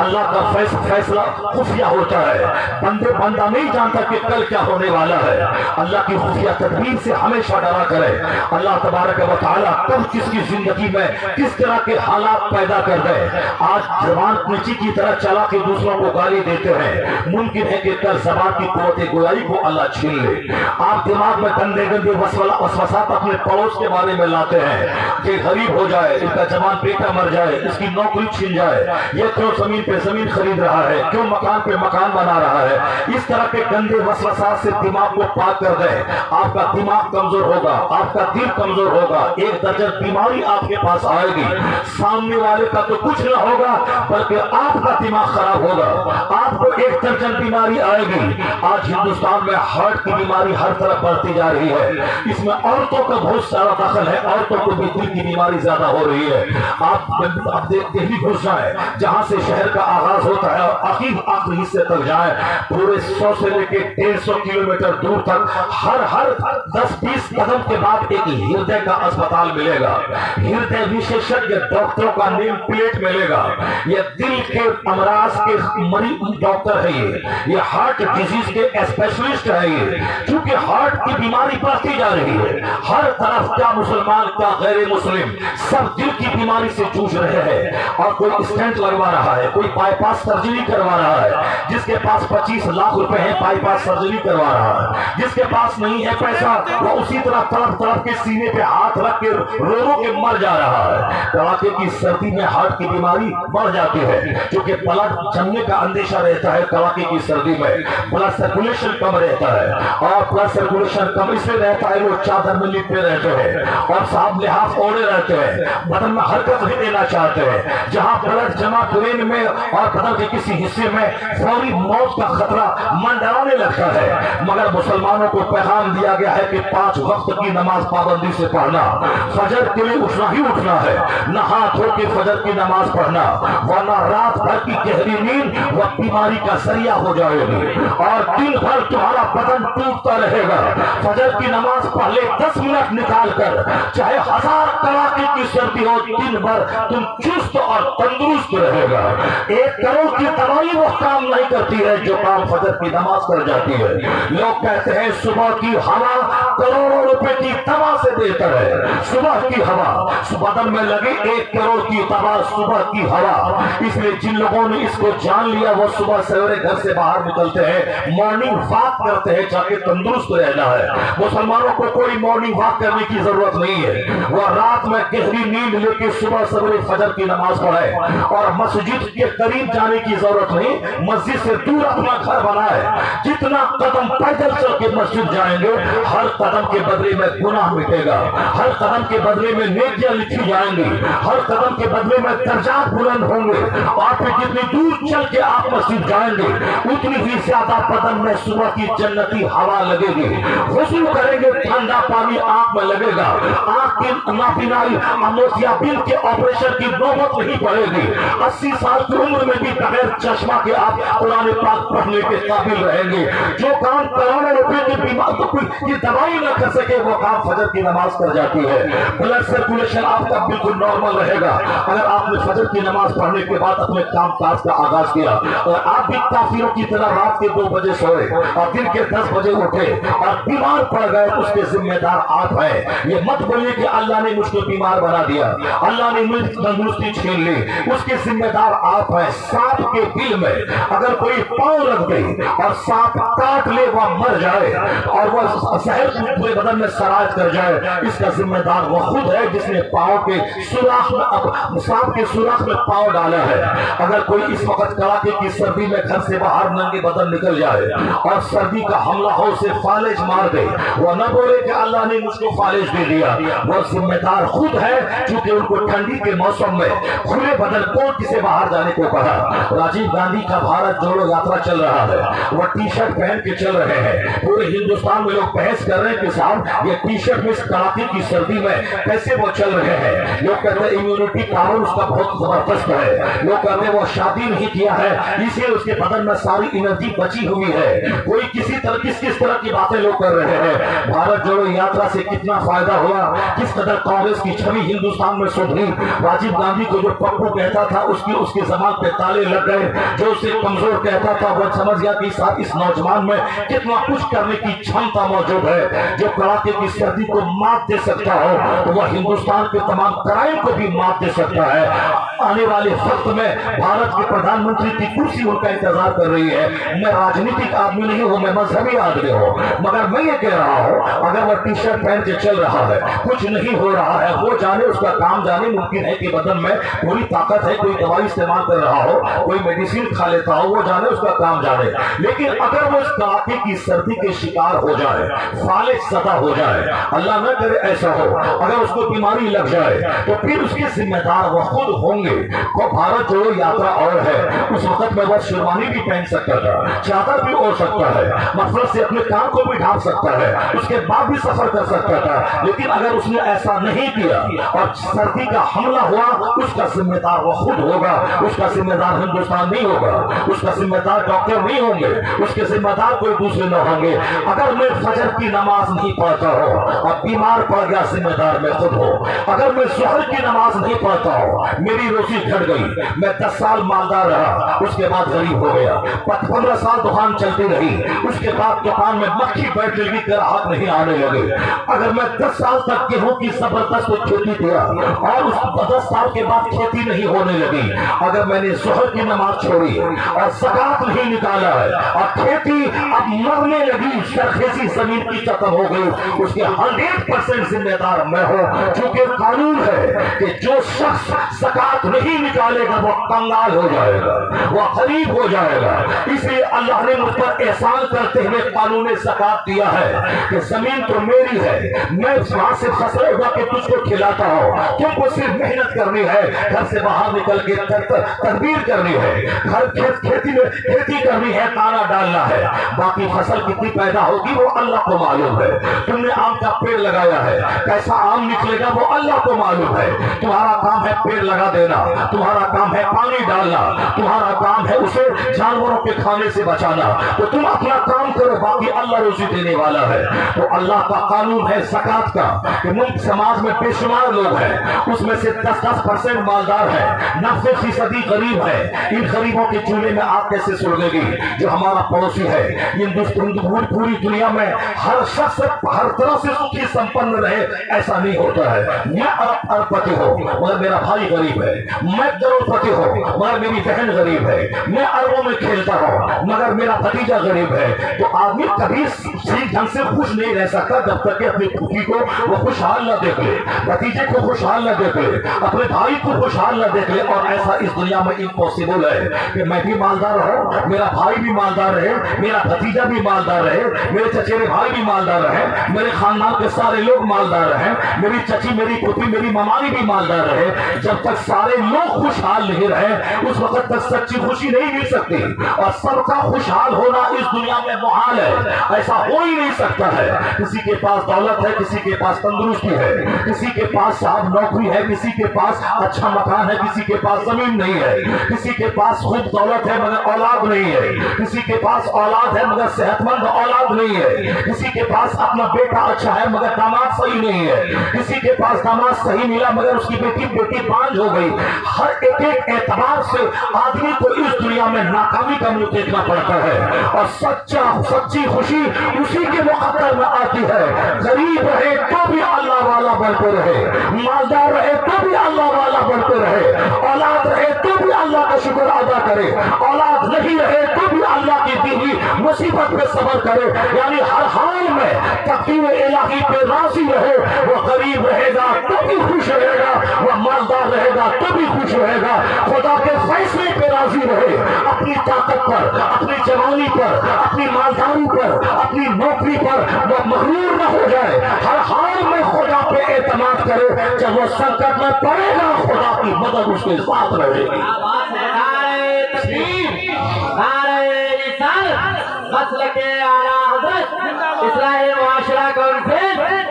अल्लाह का फैसला खुफिया होता है, बंदा नहीं जानता कि कल क्या होने वाला है। अल्लाह की खुफिया तदबीर से हमेशा डरा करे। अल्लाह तबारक व तआला कब किसकी जिंदगी में किस तरह के हालात पैदा कर दे। आज जबान कुची की तरह चला के दूसरों को गाली देते हैं, मुमकिन है कि कल जबान की कुव्वत गोयाई को अल्लाह छीन ले। आप दिमाग में गंदे गंदे वसवसात अपने पड़ोस के बारे में लाते हैं कि गरीब हो जाए, इसका जवान बेटा मर जाए, इसकी नौकरी छीन जाए, ये क्यों जमीन पे जमीन खरीद रहा है, क्यों मकान पे मकान बना रहा है। इस तरह के गंदे वसवसात से दिमाग को पाक कर दे। आपका दिमाग कमजोर होगा, आपका दिल कमजोर होगा, एक दर्जन बीमारी आपके पास आएगी। सामने वाले का तो कुछ न होगा बल्कि आपका दिमाग खराब होगा, आपको एक दर्जन बीमारी आएगी। आज हिंदुस्तान में हार्ट की बीमारी हर तरफ बढ़ती जा रही है, इसमें औरतों का बहुत सारा दखल है, औरतों को भी दिल की बीमारी ज्यादा हो रही है। आप दिल्ली घुस जाए जहां से शहर का आगाज होता है और आखिरी हिस्से तक जाए, पूरे 100 से लेके 150 किलोमीटर दूर तक हर 10-20 कदम के बाद एक हृदय का अस्पताल मिलेगा, हृदय विशेषज्ञ डॉक्टरों का नेम प्लेट मिलेगा। ये दिल के अमराज के मरीज डॉक्टर है, ये हार्ट डिजीज के स्पेशलिस्ट है। ये क्योंकि हार्ट की बीमारी बढ़ती जा रही है, हर तरफ क्या मुसलमान क्या गैर मुस्लिम सब दिल की बीमारी से जूझ रहे हैं। और कोई स्टेंट लगवा रहा है, कोई बाईपास सर्जरी करवा रहा है, जिसके पास 25 लाख रुपए है बाईपास सर्जरी करवा रहा है, जिसके पास नहीं है पैसा वो उसी तरह तड़प के सीने पे हाथ रख के रो के मर जा रहा है। कड़ाके की सर्दी में हार्ट की बीमारी बढ़ जाती है, क्योंकि ब्लड जमने का अंदेशा रहता है। कड़ाके की सर्दी में ब्लड सर्कुलेशन कम रहता है, और ब्लड सर्कुलेशन कम इसलिए रहता है वो चादर में लिपटे रहते हैं और साहब लिहाफ ओढ़े रहते हैं, बदन में हरकत भी देना चाहते हैं। जहां ब्लड जमा ब्रेन में और बदन के किसी हिस्से में फौरी मौत का खतरा मंडराने लगता है। मगर मुसलमानों को पैगाम दिया गया है कि 5 वक्त की नमाज पाबंदी से पढ़ना, फजर के लिए उठना ही उठना है, नहा धो के फजर की नमाज पढ़ना, वरना रात भर की गहरी नींद व बीमारी का जरिया हो जाएगी और दिन भर तुम्हारा बदन टूटता रहेगा। फजर की नमाज पहले 10 मिनट निकाल कर चाहे 1000 कड़ाके की सर्दी हो, दिन भर तुम चुस्त और तंदुरुस्त रहेगा। 1 करोड़ की दवाई वो काम नहीं करती है जो काम फजर की नमाज कर जाती है। लोग कहते हैं सुबह की हवा करोड़ों रुपए की दवा से बेहतर है। सुबह की हवा, बदन में लगी 1 करोड़ की दवा सुबह की हवा। इसलिए जिन लोगों ने इसको जान लिया वो सुबह सवेरे घर से बाहर निकलते हैं, मॉर्निंग वॉक करते हैं, जाके तंदुरुस्त रहना है। मुसलमानों को कोई मॉर्निंग वॉक करने की जरूरत नहीं है। वह रात में गहरी नींद लेके सुबह सवेरे फजर की नमाज पढ़े और मस्जिद के करीब जाने की जरूरत नहीं, मस्जिद से दूर अपना घर बनाए। जितना कदम पैदल चल के मस्जिद जाएंगे, हर कदम के बदले में गुनाह मिटेगा, हर कदम के बदले में नेकियां लिखी जाएंगी, हर कदम के बदले में दर्जात बुलंद होंगे। और फिर जितनी दूर चल के आप मस्जिद जाएंगे उतनी ही ज्यादा बदन में सुबह की जन्नती हवा लगेगी। वुज़ू करेंगे, ठंडा पानी आंख में लगेगा, आंख की नापिनाई मोतियाबिंद के ऑपरेशन की नौबत नहीं पड़ेगी। 80 साल की उम्र में भी बगैर चश्मा के आप कुरान पाक पढ़ने के काबिल रहेंगे। जो काम करोड़ों रुपए की बीमारी की दवाई न कर सके वो काम फजर की नमाज कर जाती है। ब्लड सर्कुलेशन आपका बिल्कुल नॉर्मल रहेगा अगर आपने फजर की नमाज पढ़ने के बाद अपने काम काज का आगाज किया। और आप भी काफिरों की तरह रात के 2 बजे सोए और दिन के 10 बजे उठे और बीमार पड़ गए, उसके जिम्मेदार आप हैं। ये मत बोलिए कि अल्लाह ने मुझको बीमार बना दिया, अल्लाह ने मुझ तंदुरुस्ती छीन ली, उसके जिम्मेदार आप हैं। सांप के बिल में अगर कोई पांव रख दे और सांप काट ले, वह मर जाए और वह शहर पूरे बदन में सरायत कर जाए, इसका जिम्मेदार वह खुद है जिसने पांव के सुराख में सांप के सुराख में पांव डाला है। अगर कोई इस वक्त कड़ाके की सर्दी में घर से बाहर नंगे बदन निकल जाए और सर्दी का हमला हो, उसे फालिज मार दे, वो न बोले कि अल्लाह ने मुझको फालिज दे दिया, वो जिम्मेदार खुद है क्योंकि उनको ठंडी के मौसम में खुले बदन कोट से बाहर जाने को कहा। राजीव गांधी का भारत जोड़ो यात्रा चल रहा है, वो टी शर्ट पहन के चल रहे हैं। पूरे हिंदुस्तान में लोग बहस कर रहे हैं कि साहब ये टी शर्ट में कड़ाके की सर्दी में कैसे वो चल रहे हैं। लोग कहते हैं इम्यूनिटी पावर उसका बहुत जबरदस्त है, लोग कहते हैं वो शादी नहीं किया है इसलिए उसके बदन में सारी एनर्जी बची हुई है। कोई किस तरह की बातें लोग कर रहे हैं। भारत जोड़ो यात्रा से कितना फायदा हुआ, किस कदर कांग्रेस की छवि हिंदुस्तान में सुधरी। राजीव गांधी को जो पप्पू कहता था उसके जबान पे ताले लग गए, जो उसे कमजोर कहता था वह समझ गया कि इस नौजवान में कितना कुछ करने की क्षमता मौजूद है। जो कड़ाके की सर्दी को मात दे सकता हो तो वह हिंदुस्तान के तमाम क्राइम को भी मात दे सकता है। आने वाले वक्त में भारत के प्रधानमंत्री की कुर्सी उनका इंतजार कर रही है। मैं राजनीतिक आदमी नहीं हूं, मैं मजहबी आदमी हूं, मगर मैं ये कह रहा हूं अगर वह टी शर्ट पहन के चल रहा है, कुछ नहीं हो रहा है, वो जाने, उसका काम जाने। मुमकिन है कि बदन में पूरी ताकत है, कोई दवाई इस्तेमाल कर रहा हो, कोई मेडिसिन खा लेता हो, वो जाने, उसका काम जाने। लेकिन अगर वो इस कड़ाके की सर्दी के शिकार हो जाए, फालिज सदा हो जाए, अल्लाह न करे ऐसा हो, अगर उसको बीमारी लग जाए तो फिर उसके जिम्मेदार वो खुद होंगे। को भारत जोड़ो यात्रा और है, उस वक्त में वह शेरवानी भी पहन सकता था, चादर भी ओढ़ सकता है, मफलर से अपने कान को भी ढांप सकता है, उसके बाद भी सफर कर सकता था। लेकिन अगर उसने ऐसा नहीं किया और सर्दी का हमला हुआ, उसका जिम्मेदार वो खुद होगा, उसका जिम्मेदार हिंदुस्तान नहीं होगा, उसका जिम्मेदार डॉक्टर नहीं होंगे, उसके जिम्मेदार कोई दूसरे न होंगे। अगर मैं फजर की नमाज नहीं पढ़ता हो और बीमार पड़ गया, जिम्मेदार मैं खुद हो। अगर मैं जोहर की नमाज नहीं पढ़ता हो, मेरी रोजी घट गई, मैं 10 साल मालदार रहा, उसके बाद गरीब हो गया, 15 साल दुकान चलती रही, उसके बाद दुकान में मक्खी बैठ लगी, ग्राहक नहीं आने लगे। अगर मैं 10 साल तक गेहूं की जबरदस्त खेती किया और उस 10 साल के बाद खेती नहीं होने लगी, अगर मैंने जोहर की नमाज छोड़ी और ज़कात नहीं निकाला है और खेती अब मरने लगी, सरखेसी जमीन की कत्ल हो गई, उसके 100% जिम्मेदार मैं हूं। क्योंकि कानून है कि जो शख्स ज़कात नहीं निकालेगा वो कंगाल हो जाएगा, वह गरीब हो जाएगा। इसलिए अल्लाह ने मुझ पर एहसान करते हुए कानून ज़कात दिया है कि जमीन तो मेरी है, मैं वहां से फसल उगा के तुझको खिलाता हूं, तुमको सिर्फ मेहनत करनी है, घर से बाहर निकल के तदबीर करनी है, हर खेती में खेती करनी है, दाना डालना है, बाकी फसल कितनी पैदा होगी वो अल्लाह को मालूम है। तुमने आम का पेड़ लगाया है, कैसा आम निकलेगा वो अल्लाह को मालूम है। तुम्हारा काम है पेड़ लगा देना, तुम्हारा काम है पानी डालना, तुम्हारा काम है उसे जानवरों के खाने से बचाना, तो तुम अपना काम करो, बाकी अल्लाह रोजी देने वाला है। तो अल्लाह का कानून है ज़कात का कि मुल्क समाज में में बेशुमार लोग हैं, उसमें से 10% मालदार है, 90% गरीब है। इन गरीबों के चूल्हे में आग कैसे सुलगेगी? जो हमारा पड़ोसी है, पूरी दुनिया में हर शख्स हर तरह से सुखी संपन्न रहे, ऐसा नहीं होता है। मैं अरबपति हूँ मगर मेरा भाई गरीब है, मैं करोड़पति हूँ मगर मेरी बहन गरीब है, मैं अरबों में खेलता हूँ मगर मेरा भतीजा गरीब है। तो आदमी कभी सही ढंग से खुश नहीं रह सकता जब तक कि अपनी फूफी को वो खुशहाल न देख ले, भतीजे को खुशहाल न देख ले, अपने भाई को खुशहाल न देख ले। और ऐसा इस दुनिया में इम्पॉसिबल है कि मैं भी मालदार हूँ, मेरा भाई भी मालदार रहे, मेरा भतीजा भी मालदार रहे, मेरे चचेरे भाई भी मालदार रहे, मेरे खानदान के सारे लोग मालदार रहे, मेरी चची, मेरी फूफी, मेरी ममानी भी मालदार रहे। जब तक सारे लोग खुशहाल नहीं रहे उस वक्त तक सच्ची खुशी नहीं मिल सकती। और सबका खुशहाल होना इस दुनिया में मुहाल है, ऐसा हो ही नहीं सकता है। किसी के पास दौलत है, किसी के पास तंदुरुस्ती है, किसी के पास साहब नौकरी है, किसी के पास अच्छा मकान है, किसी के पास जमीन नहीं है, किसी के पास खूब दौलत है मगर औलाद नहीं है, किसी के पास औलाद है मगर सेहतमंद औलाद नहीं है, किसी के पास अपना बेटा अच्छा है मगर दामाद सही नहीं है, किसी के पास दामाद सही मिला मगर उसकी बेटी बांझ हो गई। हर एक एतबार से आदमी को इस दुनिया में नाकामी का मुंह देखना पड़ता है। और सच्ची खुशी उसी के मुकद्दर में आती है। गरीब रहे तो भी अल्लाह वाला बनते रहे, मालदार रहे तो भी अल्लाह वाला बनते रहे, औलाद रहे तो भी अल्लाह का शुक्र अदा करे, औलाद नहीं रहे तो भी अल्लाह की दी हुई मुसीबत पे सब्र करे। यानी हर हाल में तकदीर इलाही पे राजी रहे। वो गरीब रहेगा तो भी खुश रहेगा, वो मालदार रहेगा तो भी खुश रहेगा। खुदा के फैसले पे राजी रहे, अपनी ताकत पर, अपनी जवानी पर, अपनी मालदारी पर, अपनी नौकरी पर वो मगरूर न हो जाए। हर हाल में खुदा पे एतमाद करे, जब वो संकट में पड़ेगा खुदा की मदद उसके साथ रहेगी। मसलके आला हज़रत इस्लाही मुआशरा कॉन्फ्रेंस।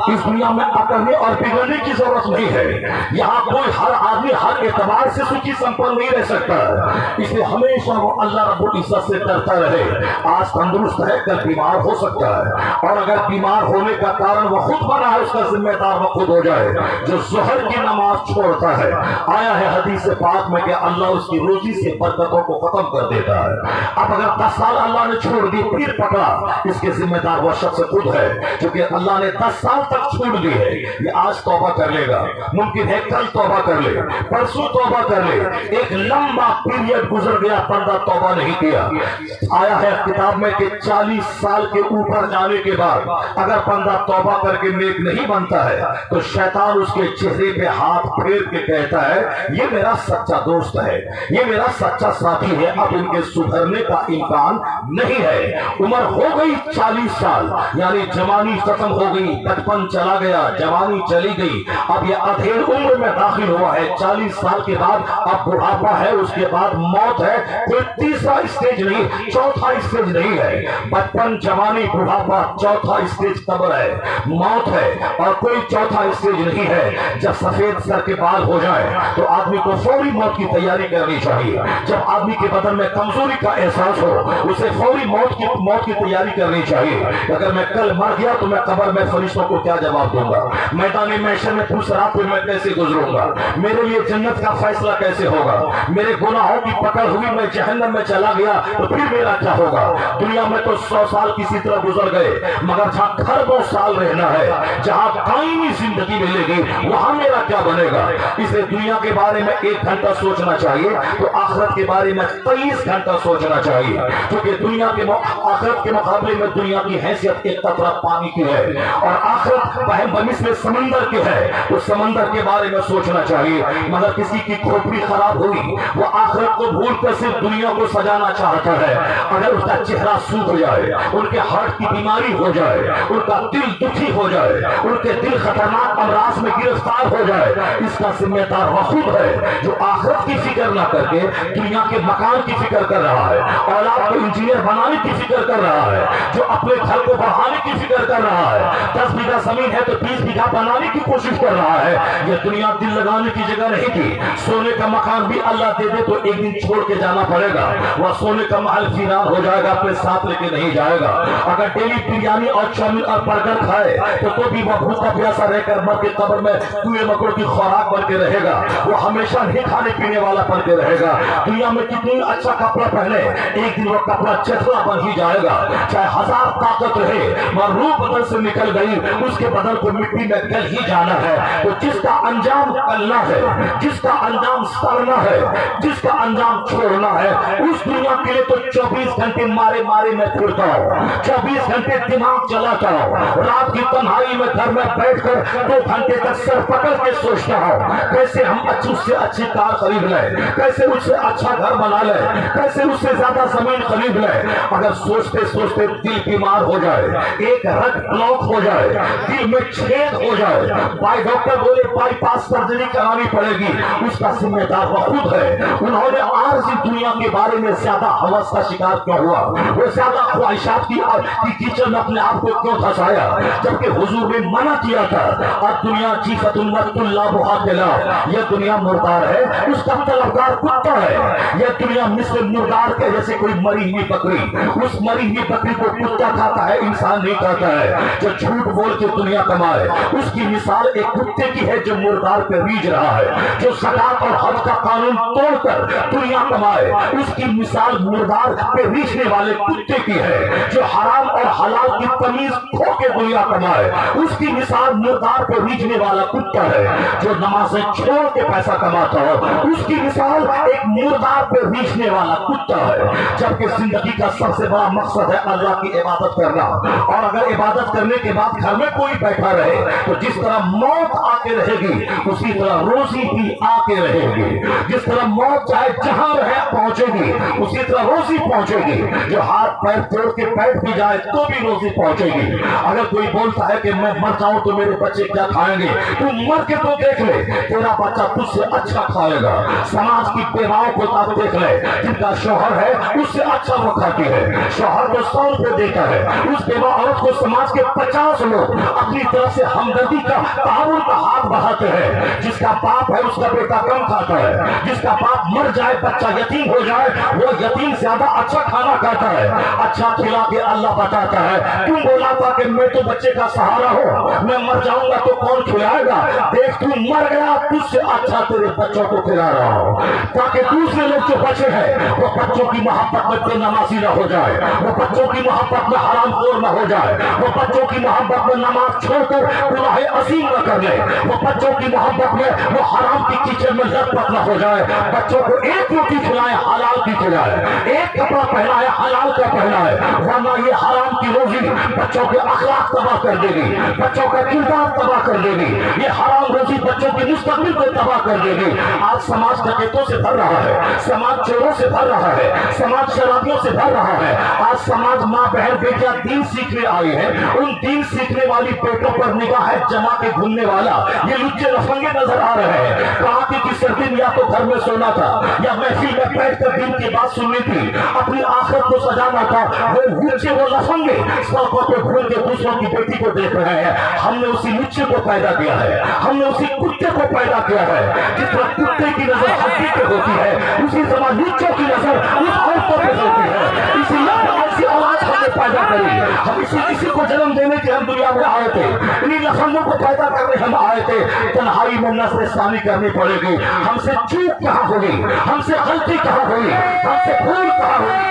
इस दुनिया में अकड़ने और बिगड़ने की जरूरत नहीं है। यहाँ कोई हर आदमी हर एतबार से सुखी संपन्न नहीं रह सकता, इसलिए हमेशा वो अल्लाह रब्बुल इज्जत से डरता रहे। आज तंदुरुस्त है, कल बीमार हो सकता है, और अगर बीमार होने का कारण वो खुद बना है उसका जिम्मेदार वो खुद हो जाए। जो ज़ोहर की नमाज छोड़ता है, आया है हदीस पाक में कि अल्लाह उसकी रोजी से बरकतों को खत्म कर देता है। अब अगर 10 साल अल्लाह ने छोड़ दी, फिर पकड़ा, इसके जिम्मेदार वो शख्स खुद है, क्योंकि अल्लाह ने 10 साल तक छूट दी है। ये आज तौबा कर लेगा, मुमकिन है कल तौबा कर ले, परसों तौबा कर ले। एक लंबा पीरियड गुजर गया, बंदा तौबा नहीं किया। आया है किताब में कि 40 साल के ऊपर जाने के बाद अगर बंदा तौबा करके नेक नहीं बनता है तो शैतान उसके चेहरे पे हाथ फेर के कहता है ये मेरा सच्चा दोस्त है, ये मेरा सच्चा साथी है, अब इनके सुधरने का इम्कान नहीं है। उम्र हो गई 40 साल, यानी जवानी खत्म हो गई, बचपन चला गया, जवानी चली गई, अब ये अधेड़ उम्र में दाखिल हुआ है। 40 साल के बाद अब बुढ़ापा है, उसके बाद मौत है। कोई तीसरा स्टेज नहीं, चौथा स्टेज नहीं है। बचपन, जवानी, बुढ़ापा, चौथा स्टेज कब्र है, मौत है, और कोई चौथा स्टेज नहीं है। जब सफेद सर के बाल हो जाए तो आदमी को फौरी मौत की तैयारी करनी चाहिए। जब आदमी के बदन में कमजोरी का एहसास हो उसे फौरी मौत की तैयारी करनी चाहिए। अगर मैं कल मर गया तो मैं कब्र में फरिश्तों को क्या जवाब दूंगा? मैदानी महशर में दूसरा फिर मैं कैसे गुजरूंगा? मेरे लिए जन्नत का फैसला कैसे होगा? मेरे गुनाहों की पकड़ हुई, मैं जहन्नम में चला गया तो फिर मेरा क्या होगा? दुनिया में तो 100 साल किसी तरह गुजर गए, मगर जहाँ खरबों साल रहना है, जहाँ कायमी जिंदगी मिलेगी, वहां मेरा क्या बनेगा? इसलिए दुनिया के बारे में 1 घंटा सोचना चाहिए तो आखिरत के बारे में 23 घंटा सोचना चाहिए, क्योंकि दुनिया के आखिरत के मुकाबले में दुनिया की हैसियत एक कतरा पानी की है और आखिरत बनिस्बत समंदर के है। तो समंदर के बारे में सोचना चाहिए। मगर किसी की खोपड़ी खराब हुई, वो आखिरत को भूल कर सिर्फ दुनिया को सजाना चाहता है। अगर उसका चेहरा सूख जाए, उनके हार्ट की बीमारी हो जाए, उनका दिल दुखी हो जाए, उनके दिल खतरनाक अमराज में गिरफ्तार हो जाए, इसका जिम्मेदार वह खुद है जो आखिरत की फिक्र ना करके दुनिया के मकान की फिक्र कर रहा है, औलाद को इंजीनियर बनाने की फिक्र कर रहा है, जो अपने घर को बढ़ाने की फिक्र कर रहा है, 10 बीघा जमीन है तो 20 बीघा बनाने की कोशिश कर रहा है। ये दुनिया दिल लगाने की जगह नहीं थी। सोने का मकान भी अल्लाह दे दे तो एक दिन छोड़ के जाना पड़ेगा। वह सोने का महल फिरार हो जाएगा, अपने साथ लेके नहीं जाएगा। अगर डेली बिरयानी और चाउमीन और बर्गर खाए तो भी वह भूखा प्यासा रहकर मर के कब्र में कीड़े मकोड़ों की खुराक बन के रहेगा। वो हमेशा नहीं खाने पीने वाला बन के रहेगा। दुनिया में कितनी अच्छा कपड़ा पहने, एक दिन वो कपड़ा चथला बन ही जाएगा। चाहे 1000 ताकत रहे, वह रूह बदन से निकल गई, उसके बदन को मिट्टी में गल ही जाना है। तो जिसका अंजाम गलना है, जिसका अंजाम सड़ना है, जिसका अंजाम छोड़ना है, उस दुनिया के लिए तो 24 घंटे मारे मारे में फिरता हूँ, 24 घंटे दिमाग चलाता हूँ। रात की तन्हाई में घर में बैठकर 2 घंटे तक सर पकड़ के सोचता हूँ कैसे हम उससे अच्छी कार खरीद लें, कैसे उससे अच्छा घर बना लें, कैसे उससे ज्यादा जमीन खरीद लें। अगर सोचते सोचते दिल बीमार हो जाए, एक रग ब्लॉक हो जाए, दिल में छेद हो जाए, भाई डॉक्टर बोले बाईपास सर्जरी करानी पड़ेगी, उसका जिम्मेदार वो खुद है। उन्होंने आज इस दुनिया के बारे में ज्यादा हवस का शिकार क्यों हुआ, वो ज्यादा ख्वाहिशात की कीचड़ में अपने आप को क्यों फंसाया, जबकि हुजूर ने मना किया था। और दुनिया यह दुनिया मुर्दार है, उसका तलबगार कुत्ता है। यह दुनिया मिस्र मुर्दार के जैसे कोई मरी हुई बकरी, उस मरी हुई बकरी को कुत्ता खाता है, इंसान नहीं खाता है। जो झूठ बोल के दुनिया कमाए, उसकी मिसाल एक कुत्ते की है जो मुर्दार पे रीझ रहा है। जो ज़कात और हज का कानून तोड़कर दुनिया कमाए, उसकी मिसाल मुर्दार पे रीझने वाले कुत्ते की है। जो हराम और हलाल की तमीज खो के दुनिया कमाए, उसकी मिसाल मुर्दार पे रीझने वाला कुत्ता है। जो नमाज़ें छोड़ के पैसा कमाता हो, उसकी मिसाल एक मुर्दार पे रीझने वाला कुत्ता है। जबकि जिंदगी का सबसे बड़ा मकसद है अल्लाह की इबादत करना। और अगर इबादत करने के बाद घर में कोई बैठा रहे तो जिस तरह मौत आके रहेगी, उसी तरह रोजी भी आके रहेगी। जिस तरह मौत चाहे जहां रहे पहुंचेगी, उसी तरह रोजी पहुंचेगी। जो हाथ पैर तोड़ के बैठ भी जाए तो भी रोजी पहुंचेगी। अगर कोई बोलता है कि मैं मर जाऊं तो मेरे बच्चे क्या खाएंगे, तू मर के तो देख ले, तेरा बच्चा तुझसे अच्छा खाएगा। समाज की बेवाओं को आप देख ले, जिनका शौहर है उससे अच्छा वो खाती है। शौहर को 100 रुपए देता है, उस बेवा औरत को समाज के 50 लोग अपनी तरफ से हमदर्दी का ताउन का हाथ बढ़ाते हैं। जिसका बाप है उसका बेटा कम खाता है, जिसका बाप मर जाए बच्चा यतीम हो जाए, वो यतीम ज्यादा अच्छा खाना खाता है। अच्छा खिला के अल्लाह बताता है, तुम बोला था कि मैं तो बच्चे का सहारा हूँ, मैं मर जाऊंगा तो कौन खिलाएगा, देख तू मर गया, तुझसे अच्छा तेरे बच्चों को खिला रहा हो, ताकि दूसरे लोग जो बचे हैं वो बच्चों की मोहब्बत में बेनमाजी न हो जाए, वो बच्चों की मोहब्बत में हरामखोर न हो जाए, वो बच्चों की मोहब्बत में नमाज छोड़कर गुनाह अजीम न कर ले, वो बच्चों की मोहब्बत में वो हराम की कीचड़ में लथपथ न हो जाए। बच्चों को एक रोटी खिलाए, हलाल की खिलाए, एक कपड़ा पहनाए, हलाल का पहनाए, वरना ये हराम की रोजी बच्चों के अखलाक तबाह कर देगी, बच्चों का किरदार तबाह कर देगी। ये हराम रोजी बच्चों की मुस्तकबिल को तबाह कर देगी। आज समाज डकैतों से भर रहा है, समाज चोरों से भर रहा है, समाज शराबियों से भर रहा है। आज समाज माँ बहन बेटियां दीन सीखने आई है, उन दीन सीखने वाली बेटों पर निगाह जमा के घूमने वाला ये लुच्चे लफंगे नजर आ रहे हैं। कहा कि सर्दी या तो घर में सोना था या महफिल में बैठकर दिन की बात सुननी थी, अपनी आखिरत को सजाना था। वो लुच्चे वो लफंगे सड़कों पे घूम के दूसरों की बेटी को देख रहे हैं। हमने उसी लुच्चे को पैदा किया है, हमने उसी कुत्ते को पैदा किया है। जिस तरह कुत्ते की नजर हड्डी पे होती है, उसी तरह लुच्चों की नजर उस औरतों पे होती है। इसीलिए ऐसी औलाद हमने पैदा करी। हम इसी को जन्म देने के हम दुनिया में आए थे, इन्हीं लफंगों को पैदा करने हम आए थे। तन्हाई में नस्ल करनी पड़ेगी। हमसे चूक कहाँ होगी, हमसे गलती कहाँ हुई, हमसे भूल कहाँ हुई।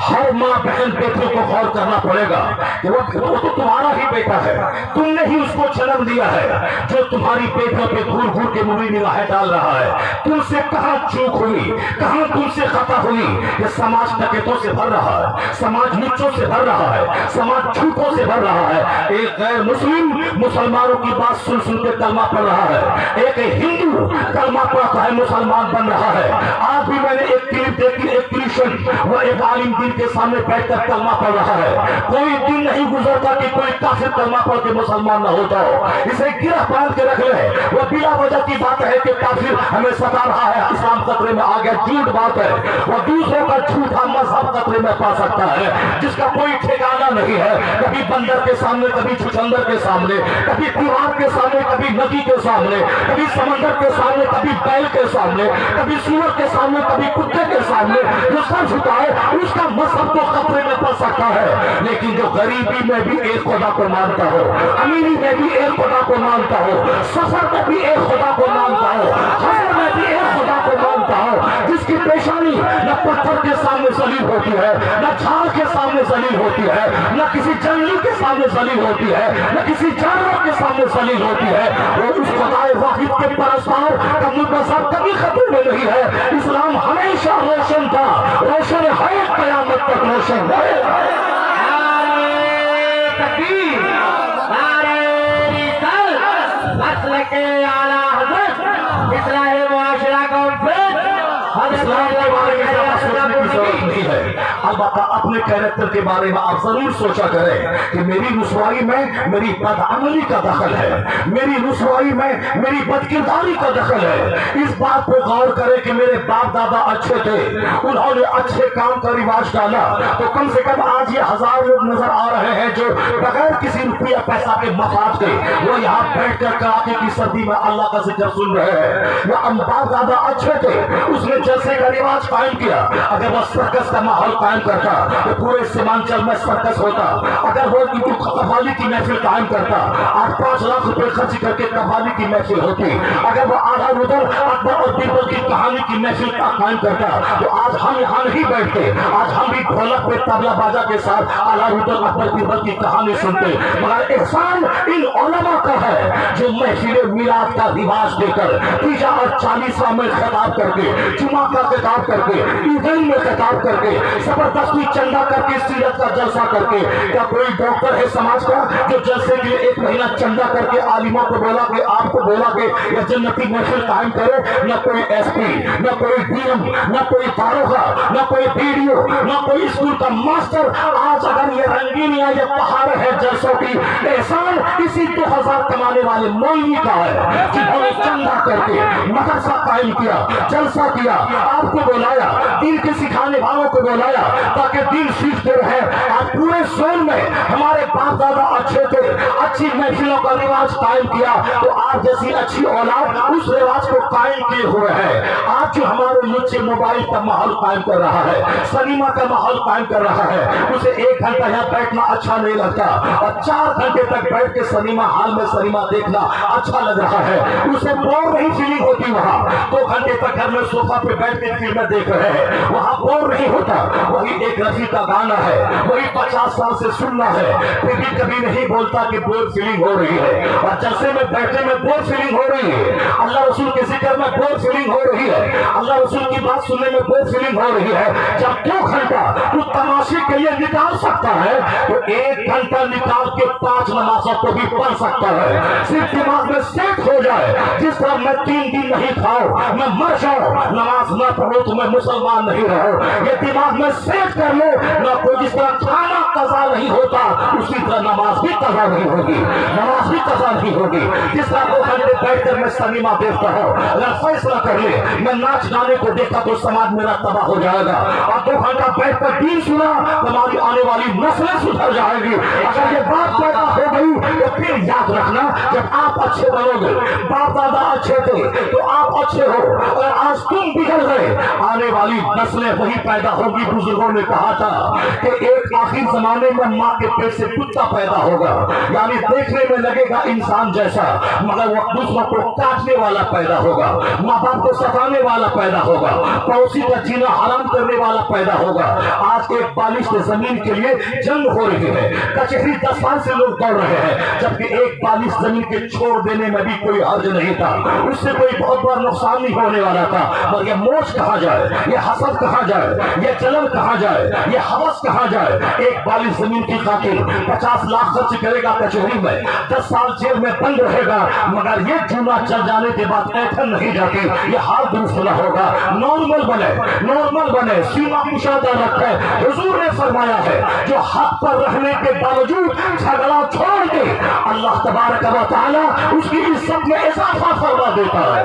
हर माँ बहन बेटियों को गौर करना पड़ेगा कि वो तो तुम्हारा ही बेटा है, तुमने ही उसको जन्म दिया है। जो तुम्हारी बेटियों पे घूर घूर के मुड़ी निगाहें डाल रहा है, तुमसे कहाँ चूक हुई, कहाँ तुमसे खता हुई। ये समाज डकैतों से भर रहा है, समाज लुच्चों से भर रहा है, समाज झूठों से भर रहा है। एक गैर मुस्लिम मुसलमानों की बात सुन सुन के कलमा पढ़ रहा है, एक हिंदू कलमा पढ़ता है, मुसलमान बन रहा है। आज भी मैंने एक क्लिप देखी, एक क्रिश्चियन वो एक आलिम दिन के सामने बैठकर कलमा पढ़ रहा है। कोई दिन नहीं गुजरता कि कोई काफिर कलमा पढ़ के मुसलमान न होता हो। इसे गिरह बांध के रख ले। वो बिना वजह की बात है कि काफिर हमें सता रहा है, इस्लाम खतरे में आ गया, झूठ बात है। वो दूसरों का झूठा मजहब खतरे में पा सकता है जिसका कोई ठिकाना नहीं है। कभी बंदर के सामने, कभी छुछंदर के सामने, कभी दीवार के सामने, कभी नदी के सामने, कभी समंदर के सामने, कभी बैल के सामने, कभी सूअर के सामने, कभी कुत्ते के सामने। जो सर झुकाए उसका मजहब तो खतरे में पड़ सकता है। लेकिन जो गरीबी में भी एक खुदा को मानता हो, अमीरी में भी एक खुदा को मानता हो, सफर में भी एक खुदा को मानता हो, हसर में भी एक खुदा को मानता हो, जिसकी पेशानी न पत्थर के सामने जलील होती है, न झाड़ के सामने जलील होती है, न किसी जंगली के सामने जलील होती है, न किसी जानवर के सामने जलील होती है। वो उस खुदाए वाहिद के परस्तार का मजहब कभी खत्म में नहीं है। इस्लाम हमेशा रोशन था, रोशन है, कयामत तक रोशन रहेगा। के आला हज़रत इस्लाही मुआशरा कॉन्फ्रेंस इस्लाम के बारे में ज़्यादा सोचने की जरूरत नहीं है। अलबत्ता अपने कैरेक्टर के बारे में आप जरूर सोचा करें कि मेरी रुसवाई में मेरी बदअमली का दखल है, मेरी रुसवाई में मेरी बदकिरदारी का दखल है। इस बात पे गौर करें कि मेरे बाप दादा अच्छे थे, उन्होंने अच्छे काम का रिवाज डाला, तो कम से कम आज ये 1000 लोग नजर आ रहे हैं जो बगैर किसी रुपया पैसा के मफाद के वो यहाँ बैठ कर कड़ाके की सर्दी में अल्लाह का जिक्र सुन रहे हैं। वो बाप दादा अच्छे थे, उसने जलसे का रिवाज कायम किया। अगर वो सर्कस का माहौल कायम करता तो पूरे सीमांचल में सर्कस होता। अगर वो कव्वाली की महफिल कायम करता, 8-5 लाख रुपए खर्च करके कव्वाली की महफिल होती। अगर वो आधा उधर अकबर और बीरबल की कहानी की महफिल का कायम करता तो आज हम यहाँ नहीं बैठते, आज हम भी ढोलक पे तबला बाजा के साथ आला उधर अकबर बीरबल की कहानी सुनते। मगर एहसान इन उलमा का है जो महफिल मिलाद का रिवाज देकर 30 और 40वां में खिताब करके, जुमा का खिताब करके, ईदैन में खिताब करके, जबरदस्ती चंदा करके, सीरत का जलसा करके। क्या कोई डॉक्टर है समाज का जो जलसे के लिए 1 महीना चंदा करके आलिमों को बोला कि आपको बोला कि यह जन्नती महफिल कायम करे? न कोई एसपी, न कोई डीएम, न कोई दारोगा, न कोई बीडीओ, न कोई स्कूल का मास्टर। आज अगर ये रंगीनिया, ये पहाड़ है जलसों की, एहसान इसी 2000 कमाने वाले मौलवी का है जिन्होंने चंदा करके मदरसा कायम किया, जलसा किया, आपको बुलाया, दीन के सिखाने वालों को बुलाया ताकि दीन सीखते रहे। आज पूरे सोन में हमारे बाप दादा अच्छे थे, अच्छी महफिलों का रिवाज कायम किया, तो आज जैसी अच्छी औलाद उस रिवाज को कायम किए हुए है। आज जो हमारे नीचे मोबाइल का माहौल कायम कर रहा है, सिनेमा का माहौल कायम कर रहा है, उसे 1 घंटा यहाँ बैठना अच्छा नहीं लगता और 4 घंटे तक बैठ के सिनेमा हॉल में सिनेमा देखना अच्छा लग रहा है। उसे बोर नहीं फीलिंग होती। वहाँ 2 घंटे तक घर में सोफा पे बैठ के फिल्में देख रहे हैं, वहाँ बोर नहीं होता। वही एक रफी का गाना है, वही 50 साल से सुनना है, फिर भी कभी नहीं बोलता कि बोर फीलिंग हो रही है। और जलसे में बैठने में बोर फीलिंग हो रही है, अल्लाह रसूल के जिक्र में बोर फीलिंग हो रही है, अल्लाह रसूल की बात सुनने में बोर फीलिंग हो रही है। जब 2 घंटा तू तमाशे के लिए निकाल सकता है तो 1 घंटा निकाल के 5 नमाजों को भी पढ़ सकता है। सिर्फ दिमाग में सेट हो जाए, जिस तरह मैं 3 दिन नहीं खाऊं, मैं मर जाऊं, नमाज न पढ़ो तो मैं मुसलमान नहीं रहो, ये दिमाग में सेट कर लो ना। कोई जिस तरह खाना कज़ा नहीं होता उसी तरह नमाज भी कज़ा नहीं होगी, नमाज भी कज़ा नहीं होगी। जिस तरह 2 घंटे बैठकर मैं सिनेमा देखता हूँ, अगर फैसला कर ले मैं नाच गाने को देखा तो समाज मेरा तबाह हो जाएगा, और 2 घंटा बैठकर दीन सुना हमारी आने वाली नस्लें सुधर जाएगी। अगर ये बात पैदा हो गई तो फिर याद रखना, जब आप अच्छे बनोगे, बाप दादा अच्छे थे तो आप अच्छे हो, और आज तुम बिगड़ गए, आने वाली नस्लें वही पैदा होगी। बुजुर्गों ने कहा था कि एक आखिर जमाने में माँ के पेट से कुत्ता पैदा होगा, यानी देखने में लगेगा इंसान जैसा, मगर वो दूसरों को काटने वाला पैदा होगा, माँ बाप को सताने वाला पैदा होगा, पड़ोसी का जीना हराम करने वाला पैदा होगा। आज एक बालिश जमीन के लिए जंग हो रही है, कचहरी 10 साल से लोग दौड़ रहे हैं, जबकि एक बालिश जमीन के छोड़ देने में भी कोई हर्ज नहीं था, उससे कोई बहुत बड़ा नुकसान नहीं होने वाला था। मगर ये मोच कहाँ जाए, ये हसद कहाँ जाए, ये जलन कहाँ जाए, ये हवस कहाँ जाए? एक बालिश जमीन की खातिर 50 लाख खर्च करेगा कचहरी में, 10 साल जेल में बंद रहेगा, मगर ये जूना चल जाने جانے کے بعد ایٹھن نہیں جاتی، یہ حال درست نہ ہوگا۔ نارمل بنے، سیما کشادہ رکھے۔ حضور نے فرمایا ہے جو حق پر رہنے کے باوجود جھگڑا چھوڑ کے اللہ تبارک و تعالیٰ اس کی عزت میں اضافہ فرما دیتا ہے۔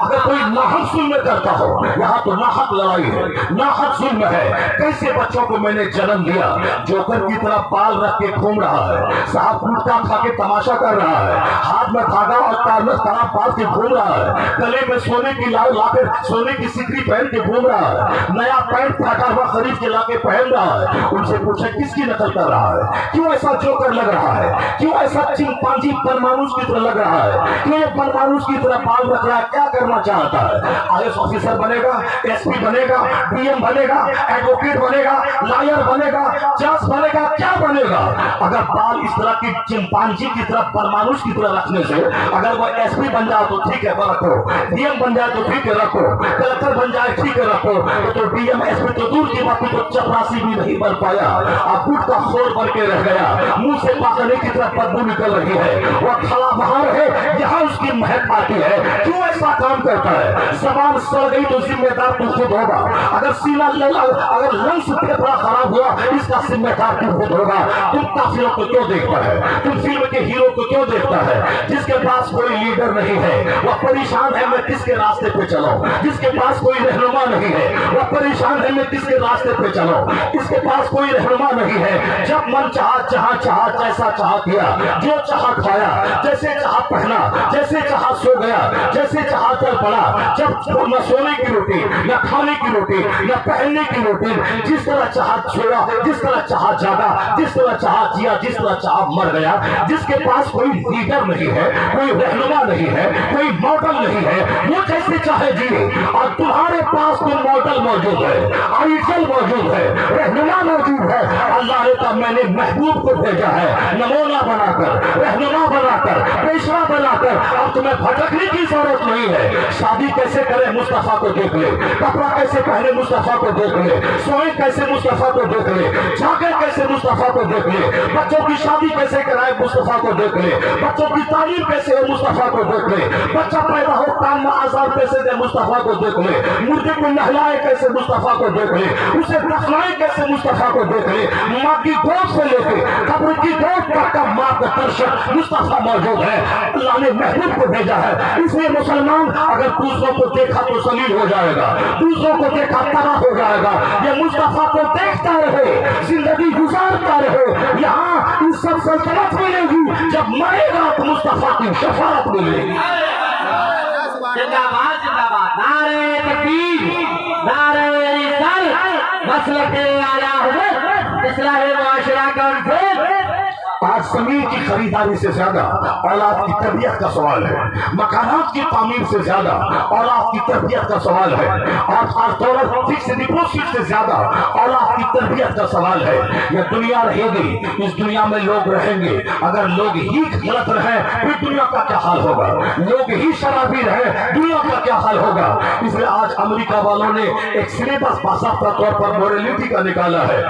اگر کوئی ناحق ظلم کرتا ہو، یہاں تو ناحق لڑائی ہے، ناحق ظلم ہے۔ کیسے بچوں کو میں نے جنم دیا، جوکر کی طرح بال رکھ کے گھوم رہا ہے، صاحب گٹکا کھا کے تماشا کر رہا ہے، ہاتھ میں دھاگا اور تالا باندھ کے گھوم رہا ہے، گلے میں سونے کی لا کر سونے کی سکری پہن کے گھوم رہا ہے، نیا پینٹ پھاٹا ہوا خرید کے لا کے پہن رہا ہے۔ ان سے پوچھے کس کی نقل کر رہا ہے؟ کیوں ایسا جوکر لگ رہا ہے؟ کیوں ایسا چمپانزی پرمانوس کی طرح لگ رہا ہے؟ کیوں یہ پرمانوس کی طرح بال رکھ رہا ہے؟ کیا کرنا چاہتا ہے؟ IAS آفیسر بنے گا، SP بنے گا، DM بنے گا، ایڈوکیٹ بنے گا، لائر بنے گا، جج بنے گا، کیا بنے گا؟ اگر بال اس طرح کی چمپانزی کی طرح پرمانوس کی طرح رکھنے سے اگر وہ SP بن جائے تو ٹھیک ہے رکھو، DM بن جائے تو ٹھیک ہے رکھو، کلکٹر بن جائے ٹھیک ہے رکھو، تو DM SP تو دور کی بات، تو چپراسی بھی نہیں بن پایا، اب گٹ کا خور بن کے رہ گیا، منہ سے پاخانے کی طرح بدبو نکل رہی ہے، وہ کھڑا باہر ہے یہاں اس کی مہک آتی ہے۔ کیوں ایسا کام کرتا ہے؟ زبان سڑ گئی تو ذمہ دار تو خود ہوگا، اگر سینہ اگر لنگس پھیپھڑا خراب ہوا اس کا ذمہ دار تو خود ہوگا۔ تم کافروں کو کیوں دیکھتا ہے؟ تم فلم کے ہیرو کو کیوں دیکھتا ہے؟ جس کے پاس کوئی لیڈر نہیں ہے وہ پریشان ہے میں کس کے راستے پہ چلوں، جس کے پاس کوئی رہنما نہیں ہے وہ پریشان ہے میں کس کے راستے پہ چلوں، اس کے پاس کوئی رہنما نہیں ہے، جب من چاہا جہاں چاہا جیسا چاہا کیا، جو چاہا کھایا، جیسے چاہا پہنا، جیسے چاہا سو گیا، جیسے چاہا چل پڑا، جب نہ سونے کی روٹی، نہ کھانے کی روٹی، نہ پہننے کی روٹی، جس طرح چاہا چھوڑا، جس طرح چاہا جاگا، جس طرح چاہا جیا، جس طرح چاہا مر گیا، جس کے پاس کوئی لیڈر نہیں ہے، کوئی رہنما نہیں ہے، کوئی ماڈل نہیں ہے، وہ جیسے چاہے جیے، اور تمہارے پاس تو ماڈل موجود ہے، آئیڈل موجود ہے، رہنما موجود ہے۔ اللہ نے کہا میں نے محبوب کو بھیجا ہے نمونہ بنا کر، رہنما بنا کر، پیشوا بنا کر، اب تمہیں بھٹکنے کی ضرورت نہیں ہے۔ شادی کیسے کرے مصطفیٰ کو دیکھ لے، کپڑا کیسے پہنے مصطفیٰ کو دیکھ لے، سوئے کیسے مصطفیٰ کو دیکھ لے، جاگے کیسے مصطفیٰ کو دیکھ لے، بچوں کی شادی کیسے کرائے مصطفیٰ کو دیکھ لے، بچوں کی تعلیم کیسے ہے مصطفیٰ کو دیکھ لے، بچہ پیدا ہو کام میں آزاد کیسے دے مصطفیٰ کو دیکھ لے، مردے کو نہلائے کیسے مصطفیٰ کو دیکھ لے، اسے دفنائے کیسے مصطفیٰ کو دیکھ لے، ماں کی گود سے لے کے قبر کی گود تک کا ماں کا درشن مصطفیٰ موجود ہے۔ اللہ نے محبوب کو بھیجا ہے، اس لیے مسلمان اگر دوسروں کو دیکھا تو ذلیل ہو جائے گا، دوسروں کو دیکھا تباہ ہو جائے گا، یہ مصطفیٰ کو دیکھتا رہے، زندگی گزارتا رہے، یہاں عزت سلطنت ملے گی، جب مرے گا تو مصطفیٰ کی شفاعت ملے گی۔ زندہ باد نعرہ تکبیر، نعرہ رسالت، مسلک اعلیٰ حضرت اصلاح معاشرہ کانفرنس۔ آج زمین کی خریداری سے زیادہ اولاد کی تربیت کا سوال ہے، مکانات کی تعمیر سے زیادہ اولاد کی تربیت کا سوال ہے، اور خاص طور پر فکس ڈپوزٹ سے زیادہ اولاد کی تربیت کا سوال ہے۔ یہ دنیا رہے گی، اس دنیا میں لوگ رہیں گے، اگر لوگ ہی غلط رہیں پھر دنیا کا کیا حال ہوگا، لوگ ہی شرابی رہیں دنیا کا کیا حال ہوگا۔ اس لیے آج امریکہ والوں نے ایک سلیبس باضابطہ طور پر موریلٹی کا نکالا ہے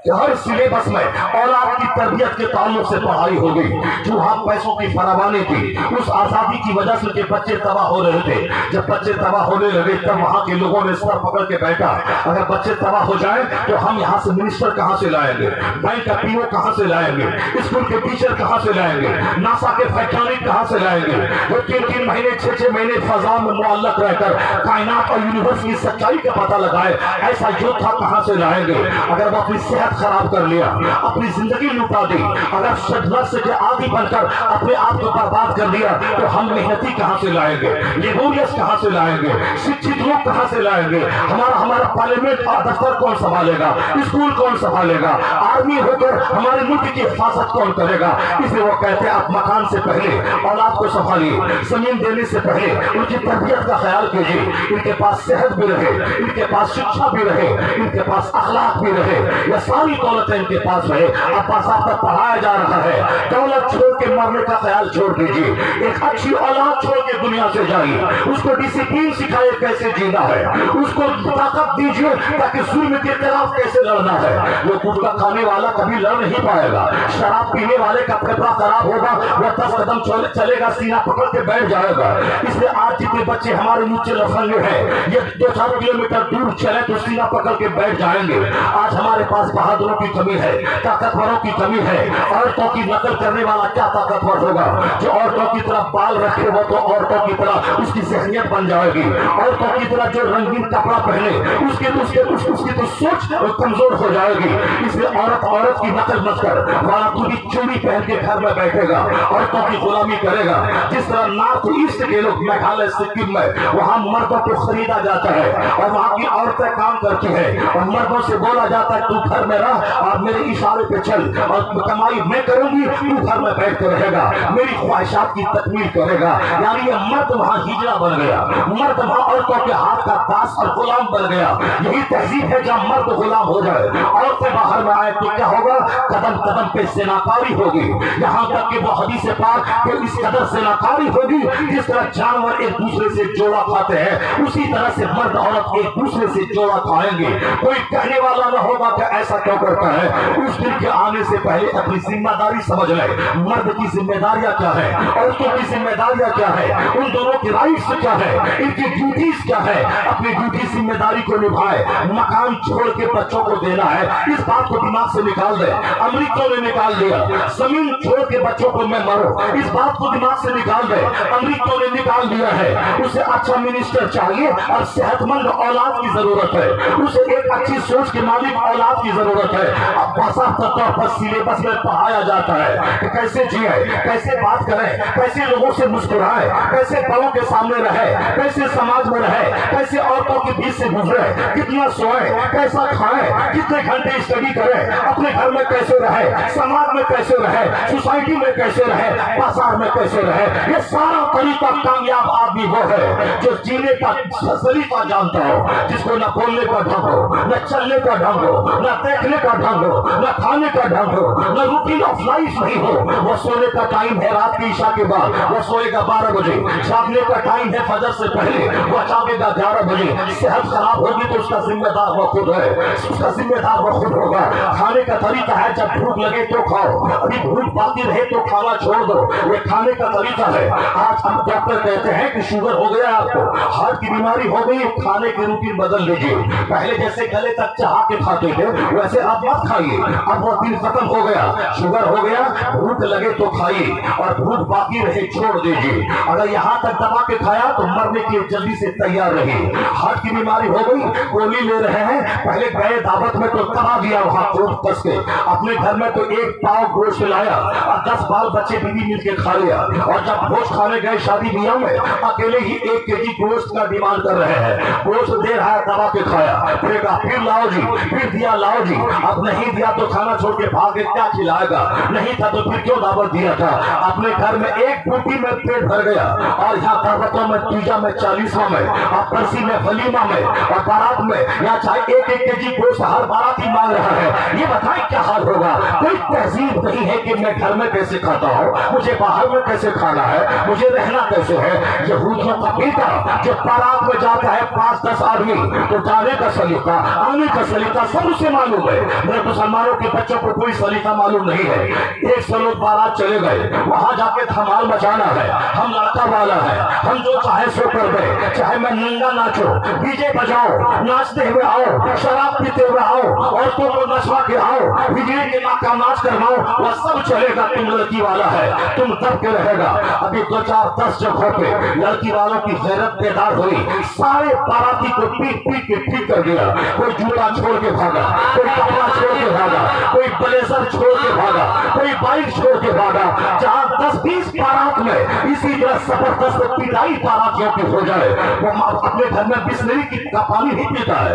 کہ ہر سلیبس میں اولاد کی تربیت کے تعلق سے پڑھائی ہو گئی۔ جو ہم پیسوں کی فراوانی تھی اس آزادی کی وجہ سے کہ بچے تباہ ہو رہے تھے، جب بچے تباہ ہونے لگے تب وہاں کے لوگوں نے سر پکڑ کے بیٹھا، اگر بچے تباہ ہو جائیں تو ہم یہاں سے منسٹر کہاں سے لائیں گے، بینک کا PO کہاں سے لائیں گے، اسکول کے ٹیچر کہاں سے لائیں گے، ناسا کے ویگیانک کہاں سے لائیں گے، وہ 3 مہینے 6 مہینے فضا میں معلق رہ کر کائنات اور یونیورس کی سچائی کا پتہ لگائے، ایسا یوتھا کہاں سے لائیں گے۔ اگر وہ اپنی صحت خراب کر لیا، اپنی زندگی لوٹا دی، اگر شدت سے عادی بن کر اپنے آپ کو برباد کر دیا تو ہم محنتی کہاں سے لائیں گے، لیبوریس کہاں سے لائیں گے، شکشت لوگ کہاں سے لائیں گے، ہمارا پارلیمنٹ اور دفتر کون سنبھالے گا، اسکول کون سنبھالے گا، آرمی ہو کر ہمارے ملک کی حفاظت کون کرے گا۔ اس لیے وہ کہتے ہیں آپ مکان سے پہلے اولاد کو سنبھالیے، زمین دینے سے پہلے ان کی تربیت کا خیال کیجیے، ان کے پاس صحت بھی رہے، ان کے پاس شکشا بھی رہے، ان کے پاس اخلاق بھی رہے، یہ ساری دولت ان کے پاس ہے، اب باضابطہ پڑھایا جا رہا ہے۔ دولت چھوڑ के मरने का ख्याल छोड़ दीजिए, एक अच्छी औलाद छोड़ के दुनिया से जाइए, उसको डिसिप्लिन सिखाइए कैसे जीना है, उसको ताकत दीजिए ताकि जुल्म के खिलाफ कैसे लड़ना है। वो गुटखा खाने वाला कभी लड़ नहीं पाएगा, शराब पीने वाले का फेफड़ा खराब होगा, वो 10 कदम चलेगा सीना पकड़ के बैठ जाएगा। इसलिए आज जितने बच्चे हमारे नीचे लफंगे हैं, ये 2-4 किलोमीटर दूर चले तो सीना पकड़ के बैठ जाएंगे। आज हमारे पास बहादुरों की कमी है, ताकतवरों की कमी है। औरतों की नकल करने वाला क्या ताकतवर होगा? जो औरतों की तरह बाल रखे वो तो औरतों की तरह उसकी जहनियत बन जाएगी। औरतों की तरह जो रंगीन कपड़ा पहने उसकी तो सोच कमजोर हो जाएगी। इसलिए औरत की नकल मत कर, वाला तू भी चूड़ी पहन के घर में बैठेगा, औरतों की गुलामी करेगा। जिस तरह नॉर्थ ईस्ट के लोग मेघालय सिक्किम में वहां मर्दों को खरीदा जाता है और वहां की औरतें काम करती है और मर्दों से बोला जाता है तू घर में रह और मेरे इशारे पे चल और कमाई मैं करूंगी, तू घर में बैठ कर रहेगा, मेरी ख्वाहिशात की तकमील करेगा। यानी ये मर्द वहां हिजड़ा बन गया, मर्द वहां औरतों के हाथ का दास और गुलाम बन गया। यही तहजीब है जहां मर्द गुलाम हो जाए, औरतें बाहर में आए तो क्या होगा? कदम कदम पे सेनाकारी होगी। यहाँ तक कि वो हदीस पाक कि इस कदर सेनाकारी होगी जिस तरह जानवर एक दूसरे से जोड़ा खाते हैं, उसी तरह से मर्द औरत एक दूसरे से जोड़ा खाएंगे। कोई कहने वाला न होगा कि ऐसा क्यों करता है। उस दिन के आने से पहले अपनी जिम्मेदारी समझ ले। मर्द की जिम्मेदारियां क्या है, औरतों की जिम्मेदारियां क्या है, उन दोनों की राइट्स क्या है, इनकी ड्यूटीज क्या है। अपनी ड्यूटी जिम्मेदारी को निभाए। मकान छोड़ के बच्चों को देना है, इस बात को दिमाग से निकाल दे। अमरीका ने निकाल दिया, जमीन छोड़ के बच्चों को मैं मरो, इस बात को दिमाग से निकाल दे। अमरीका ने निकाल दिया है। उसे अच्छा मिनिस्टर चाहिए और सेहतमंद औलाद की जरूरत है, उसे एक अच्छी सोच के मालिक औलाद की जरूरत है। अब बासाख्ता तौर पर सिलेबस में पढ़ाया जाता है कि कैसे जिए, कैसे बात करें, कैसे लोगों से मुस्कुराए, कैसे बड़ों के सामने रहे, कैसे समाज में रहे, कैसे औरतों के बीच से गुजरे, कितना सोए, कैसा खाए, कितने घंटे स्टडी करें, अपने घर में कैसे रहे, समाज में कैसे रहे, सोसाइटी में कैसे रहे, बाजार में कैसे रहे। ये सारा तरीका कामयाब आदमी वो है जो जीने का सलीका जानता हो, जिसको न बोलने का ढंग हो, न चलने का ढंग हो, न देखने का ढंग हो, न खाने का ढंग हो, न रूटीन ऑफ लाइफ नहीं हो। वो सोने का टाइम है रात की इशा के बाद, वो सोएगा 12 बजे। जागने का टाइम है फजर से पहले, वो जागेगा 11 बजे। सेहत खराब होगी तो उसका जिम्मेदार वो खुद है, उसका जिम्मेदार वो खुद होगा। खाने का तरीका है जब भूख लगे तो खाओ, अभी भूख बाकी रहे तो खाना छोड़ दो, ये खाने का तरीका है। आज हम डॉक्टर कहते हैं कि शुगर हो गया आपको, हार्ट की बीमारी हो गई, खाने की रूटीन बदल लीजिए। पहले जैसे गले तक चढ़ा के खाते थे वैसे आप मत खाइए, अब वो दिन खत्म हो गया। शुगर हो गया, भूख लगे तो खाइए और भूख बाकी रहे छोड़ दीजिए। अगर यहाँ तक दबा के खाया तो मरने के लिए जल्दी से तैयार रहिए। हार्ट की बीमारी हो गई, गोली ले रहे हैं, पहले गए दावत में तो तबा दिया वहां खूब कस के, अपने घर में तो एक पाव गोश्त लाया और 10 बाल बच्चे बीवी मिल के खा लिया। और जब गोश्त खाने गए शादी ब्याह में अकेले ही 1 केजी गोश्त का डिमांड कर रहे हैं। गोश्त दे रहा है, दबा के खाया, फिर लाओ जी, फिर दिया लाओ जी। अब नहीं दिया तो खाना छोड़ के भागे, क्या खिलाएगा? नहीं था तो फिर क्यों दावत दिया था? अपने घर में एक बूटी में पेट भर गया और यहाँ दावतों में, तीजा में, 40वां में, और बरसी में, वलीमा में और बारात में यहाँ चाहे 1-1 केजी गोश्त हर बाराती मांग रहा है। ये बताएं क्या हाल होगा? कोई तहजीब नहीं है कि मैं घर में कैसे खाता हूँ, मुझे बाहर में कैसे खाना है, मुझे रहना कैसे है। यहूदियों का बेटा जो बारात में जाता है 5-10 आदमी, तो जाने का सलीका, आने का सलीका सब उसे मालूम है। मेरे मुसलमानों के बच्चों को कोई सलीका मालूम नहीं है। 100 लोग बारात चले गए, वहां जाके धमाल मचाना है, हम लड़का वाला है, हम जो चाहे सो कर दे, चाहे मैं नंगा नाचो, डीजे बजाओ, नाचते हुए आओ, शराब पीते हुए आओ, औरतों को नचवा के आओ, बिजली के नाका नाच करवाओ, वह सब चलेगा। तुम लड़की वाला है, तुम दब के रहेगा। अभी 2-4-10 जगहों पे लड़की वालों की गैरत बेदार हुई, सारे बाराती को पीट पीट के ठीक कर दिया। कोई जूता छोड़ के भागा, कोई कपड़ा छोड़ के भागा, कोई ब्लेजर छोड़ के भागा, कोई बाइक छोड़ के भागा। जहां 10-20 बारात में इसी तरह जबरदस्त पिटाई बारातियों की हो जाए, वो अपने घर में बिस्लरी का पानी नहीं पीता है,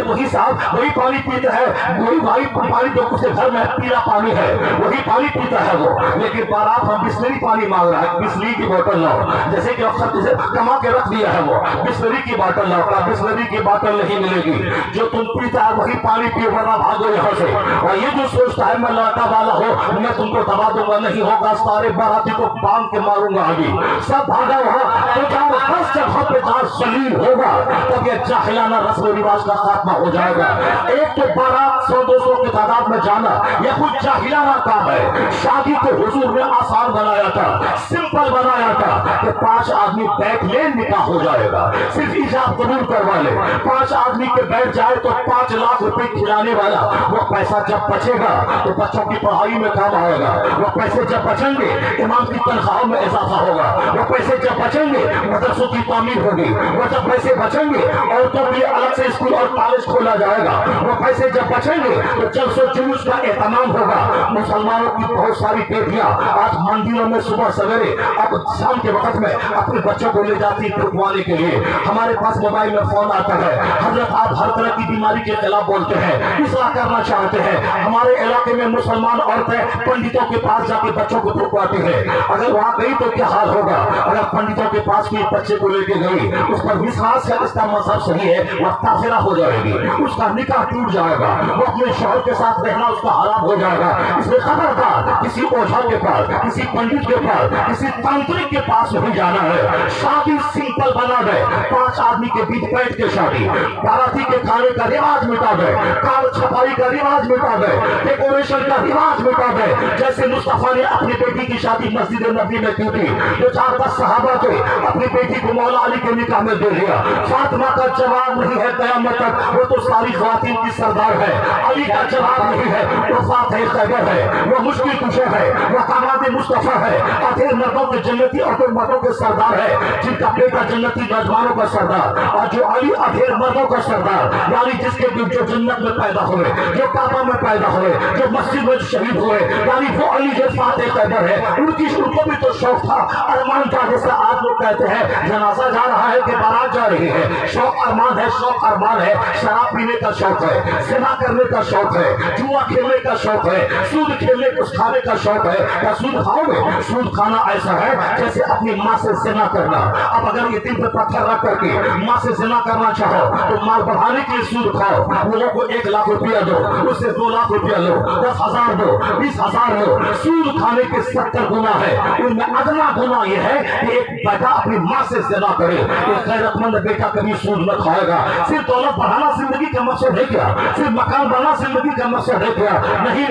वही साहब वही पानी पीता है, वही भाई पानी जो उसके घर में पीला पानी है वही पानी पीता है वो। लेकिन बारात हम बिस्लरी पानी मांग रहा है, बिस्लरी की बोतल लाओ, जैसे कि अक्सर जैसे कमा के रख दिया है वो, बिस्लरी की बोतल लाओ। का बिस्लरी की बोतल नहीं मिलेगी, जो तुम पीता है वही पानी पियो वरना भागो यहाँ से। और ये जो सोचता है मैं लड़का वाला हो, मैं तुमको दबा दूंगा, नहीं होगा सारे बाराती को बांध के मारूंगा अभी। सब भागा वहां, तो जब हर जगह पे जहां जलील होगा तब ये जाहिलाना रस्म रिवाज का खात्मा हो जाएगा। एक तो बारात 100-200 की तादाद में जाना यह कुछ जाहिलाना काम है। शादी को हुजूर ने आसान बनाया था, सिंपल बनाया था कि 5 आदमी बैठ ले, निकाह हो जाएगा। सिर्फ इजाब कबूल करवा ले, 5 आदमी के बैठ जाए तो 5 लाख रुपए खिलाने वाला वो पैसा जब बचेगा तो बच्चों की पढ़ाई में काम आएगा। वो पैसे जब बचेंगे इमाम की तनख्वाहों में इजाफा होगा। वो पैसे जब बचेंगे मदरसों की तामीर होगी। वो जब पैसे बचेंगे औरतों के लिए अलग से स्कूल और कॉलेज खोला जाएगा। वो पैसे जब बचेंगे तो जलसों जुलूस का एहतमाम होगा। मुसलमानों की बहुत सारी बेटियां आज मंदिरों में सुबह सवेरे अब शाम के वक्त में अपने बच्चों को ले जाती रुकवाने के लिए। हमारे पास मोबाइल में फोन आता है, हजरत आप हर तरह की बीमारी के खिलाफ बोलते हैं, इसलाह करना चाहते हैं। हमारे इलाके में मुसलमान औरतें पंडितों के पास जाके बच्चों को रुकवाती है। अगर वहां गई तो क्या हाल होगा? अगर पंडितों के पास कोई बच्चे को लेके गई, उस पर विश्वास है इसका मजहब सही है, वह काफिरा हो जाएगी, उसका निकाह टूट जाएगा, वो अपने शौहर के साथ रहना उसका हराम हो जाएगा। इसलिए खबरदार किसी ओझा के पास, किसी पंडित के पास, किसी तांत्रिक के पास नहीं जाना है। शादी सिंपल बना दे, 5 आदमी के बीच बैठ के शादी, बाराती के खाने का रिवाज मिटा दे, कार छपाई का रिवाज मिटा दे, डेकोरेशन का रिवाज मिटा दे। जैसे मुस्तफा ने अपनी बेटी की शादी मस्जिद नबी में की थी, जो 4-5 सहाबा थे अपनी बेटी को मौला अली के निकाह में दे दिया। फातिमा का जवाब नहीं है कयामत तक, वो तो सारी ख्वातीन की सरदार है। अली का जवाब नहीं है, वो फातिह खैबर है, वो मुश्किल कुशा है, वो दामाद मुस्तफा है, अधेर मर्दों के जन्नती और मर्दों के सरदार है, जिनका बेटा जन्नती नौजवानों का सरदार। और जो अली अधेर मर्दों का सरदार, यानी जिसके जो जन्नत में पैदा हुए, जो काबा में पैदा हुए, जो मस्जिद में शहीद हुए, यानी वो अली जो फातिह खैबर है। उनको भी तो शौक था, अरमान था। जैसे आज लोग कहते हैं जनाजा जा रहा है कि बारात जा रही है, शौक अरमान है, शौक अरमान है। शराब पीने का शौक है, सिना करने का शौक है, जुआ खेलने का शौक है, सूद खेलने कुछ खाने का शौक है। क्या सूद खाओगे? सूद खाना ऐसा है जैसे अपनी माँ से सिना करना। अब अगर ये दिल पे पत्थर रख करके माँ से सिना करना चाहो तो माल बढ़ाने के लिए सूद खाओ, लोगों को 1 लाख रुपया दो, उससे 2 लाख रुपया लो, 10,000 दो, 20,000 लो। सूद खाने के 70 गुना है, उनमें अदना गुना यह है कि एक बेटा अपनी माँ से सिना करे। एक गैरतमंद बेटा कभी सूद न खाएगा। सिर्फ दौलत बढ़ाना जिंदगी का मकसद है क्या? सिर्फ मकान बनना जिंदगी का मकसद है क्या? नहीं,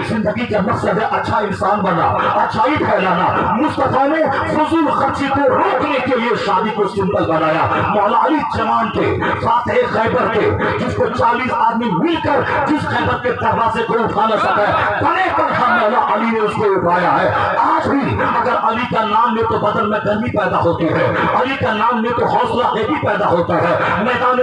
जिंदगी का मकसद है अच्छा इंसान बनना, अच्छाई फैलाना। मुस्तफा ने फजूल खर्ची को रोकने के लिए शादी को सिंपल बनाया। मौला अली जवान थे, फातिह खैबर थे, जिसको 40 आदमी मिलकर जिस खैबर के दरवाजे को उठा न सके, बने पर मौला अली ने उसको उठाया है। आज भी अगर अली का नाम ले तो बदन में गर्मी पैदा होती है, अली का नाम ले तो हौसला भी पैदा होता है। मैदान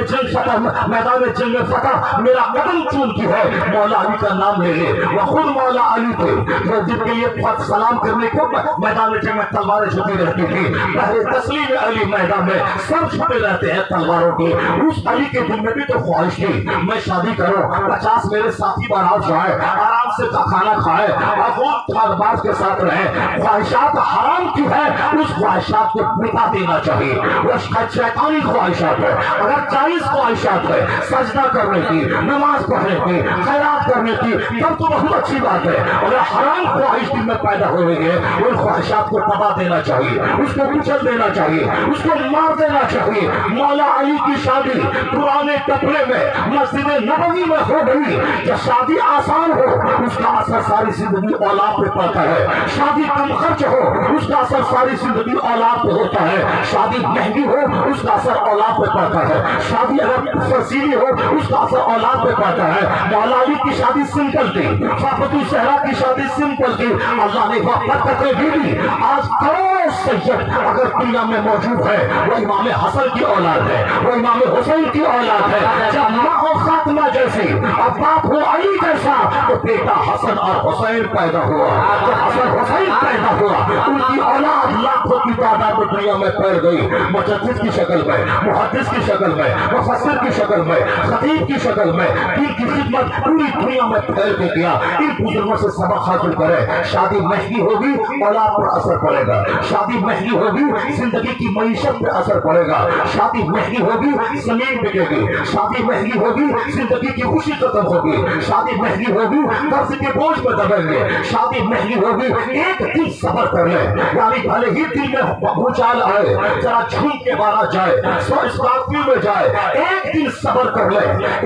जंग में फतह मेरा कदम चूमती है, मौला अली का नाम ले ले। वह खुद मौला अली थे जो जिनके लिए सलाम करने को मैदान जंग में तलवारें छुपी रहती थी। पहले तस्लीम अली मैदान में सब छुपे रहते हैं तलवारों के। उस अली के दिल में भी तो ख्वाहिश थी मैं शादी करूं, 50 मेरे साथी बारात जाए, आराम से खाना खाए और वो खानबाज के साथ रहे। ख्वाहिशात हराम की है, उस ख्वाहिशात को मिटा देना चाहिए। वो शैतानी ख्वाहिशात है। अगर 40 ख्वाहिशात है सजदा करने की, नमाज पढ़ने की, खैरात करने की, तब तो बहुत अच्छी बात है। अगर हराम ख्वाहिश दिल में पैदा हो रही है, उन ख्वाहिशात को दबा देना चाहिए, उसको कुचल देना चाहिए, उसको मार देना चाहिए। मौला अली की शादी पुराने कपड़े में मस्जिद नबवी में हो गई। जब शादी आसान हो उसका असर सारी जिंदगी औलाद पे पड़ता है। शादी कम खर्च हो उसका असर सारी जिंदगी औलाद पे होता है। शादी महंगी हो उसका असर औलाद पे पड़ता है। शादी अगर फसीली हो उसका असर औलाद पे पड़ता है। मौला अली की शादी सिंपल थी, फातुल सहरा की शादी सिंपल थी। अल्लाह ने बरकतें दी। आज करोड़ सैयद अगर दुनिया में मौजूद है वो इमाम हसन की औलाद है, वो इमाम हुसैन की औलाद है। जब माँ हो फातिमा जैसी और बाप हो अली जैसा तो बेटा हसन और हुसैन पैदा हुआ। जब हसन हुसैन पैदा हुआ उनकी औलाद लाखों की तादाद में दुनिया में फैल गई, मुजद्दिद की शक्ल में, मुहद्दिस की शक्ल में, मुफस्सिर की शक्ल में, खतीब की शक्ल में, दीन की खिदमत पूरी दुनिया में फैल के किया। इन बुजुर्गों से सबक हासिल करें। शादी महंगी होगी, औलाद पर असर पड़ेगा। शादी महंगी होगी, जिंदगी की मईशत पे असर पड़ेगा। शादी महंगी होगी, जमीन बिकेगी। शादी महंगी होगी, जिंदगी की खुशी खत्म होगी। शादी महंगी होगी, कर्ज के बोझ में दबेंगे। शादी महंगी होगी, एक दिन सब्र कर ले, यानी भले ही दिल में भूचाल आए, जरा झूम के मारा जाए, स्कॉर्पियो में जाए, एक दिन सब्र कर ले,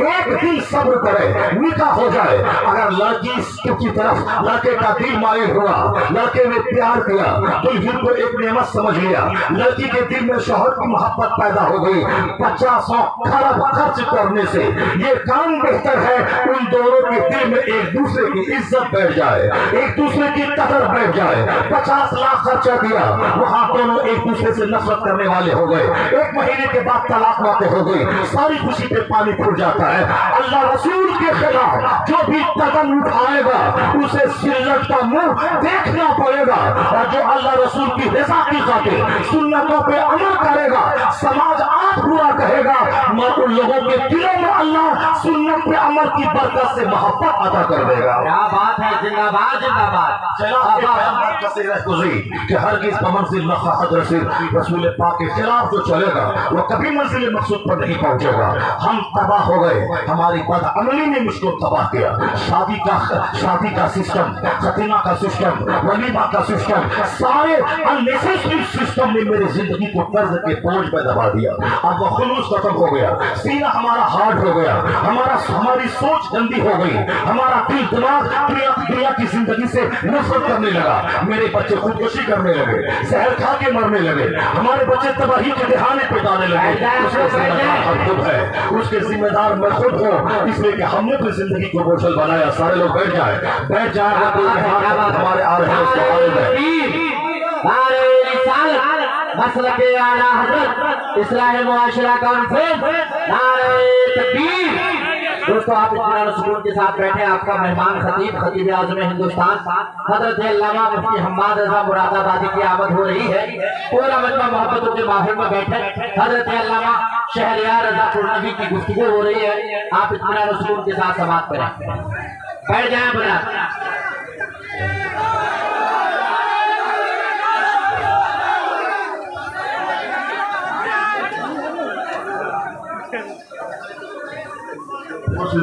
एक दिन सब्र करे, निकाह हो जाए। अगर लड़की की तरफ लड़के का दिल मायल हुआ, लड़के ने प्यार किया, दुल्हन को एक नेमत समझ लिया, लड़की के दिल में शौहर की मोहब्बत पैदा हो गई, 50 खरब खर्च करने से ये काम बेहतर है उन दोनों के दिल में एक दूसरे की इज्जत बैठ जाए, एक दूसरे की कदर बैठ जाए। 50 लाख खर्चा दिया, वहां दोनों एक दूसरे से नफरत करने वाले हो गए। एक महीने के बाद तलाक वाक़ हो गई, सारी खुशी पे पानी फूट जाता है। अल्लाह रसूल के खिलाफ जो भी कदम उठाएगा उसे जिल्लत का मुंह देखना पड़ेगा, और जो अल्लाह रसूल की रज़ा की खातिर सुन्नतों पे अमल करेगा, समाज आज बुरा कहेगा, मगर उन लोगों के दिलों में अल्लाह सुन्नत पे अमल की बरकत से मोहब्बत अदा कर देगा। क्या बात है, जिंदाबाद जिंदाबाद। कि हरगिज़ मंजिल रसूल पाक के खिलाफ जो चलेगा वो कभी मंजिल मकसूद पर नहीं पहुंचेगा। हम तबाह हो गए, हमारी बदअमली ने मुझको तबाह किया। शादी का सिस्टम, खतीना का सिस्टम, वलीमा का सिस्टम, सारे अननेसेसरी सिस्टम ने मेरी जिंदगी को कर्ज के बोझ में दबा दिया। अब वो खुलूस खत्म हो गया, सीना हमारा हार्ड हो गया, हमारी सोच गंदी हो गई, हमारा दिल दिमाग दुनिया की जिंदगी से नफरत करने लगा। मेरे बच्चे खुदकुशी करने लगे, जहर खा के मरने लगे, हमारे बच्चे तबाही के दहाने पे जाने लगे। उसके जिम्मेदार हम खुद है, उसके जिम्मेदार मैं खुद हूँ, इसलिए कि हमने अपनी जिंदगी को बोझल बनाया। सारे लोग बैठ जाए हमारे आ रहे हैं उसके बारे में। मसलके आला हज़रत इस्लाह मुआशरा कॉन्फ्रेंस, नारे तकबीर। दोस्तों, आप इत्मीनान और सुकून के साथ बैठे। आपका मेहमान खतीब आज़म हिंदुस्तान हज़रत अल्लामा मुफ्ती हम्माद रज़ा मुरादाबादी की आमद हो रही है। पूरा मजमा मोहब्बतों के माहौल में बैठे हज़रत अल्लामा शहरियार रज़ा कुर्नवी की गुफ्तगू हो रही है। आप इत्मीनान और सुकून के साथ समाअत करें, बैठ जाएं बना। What's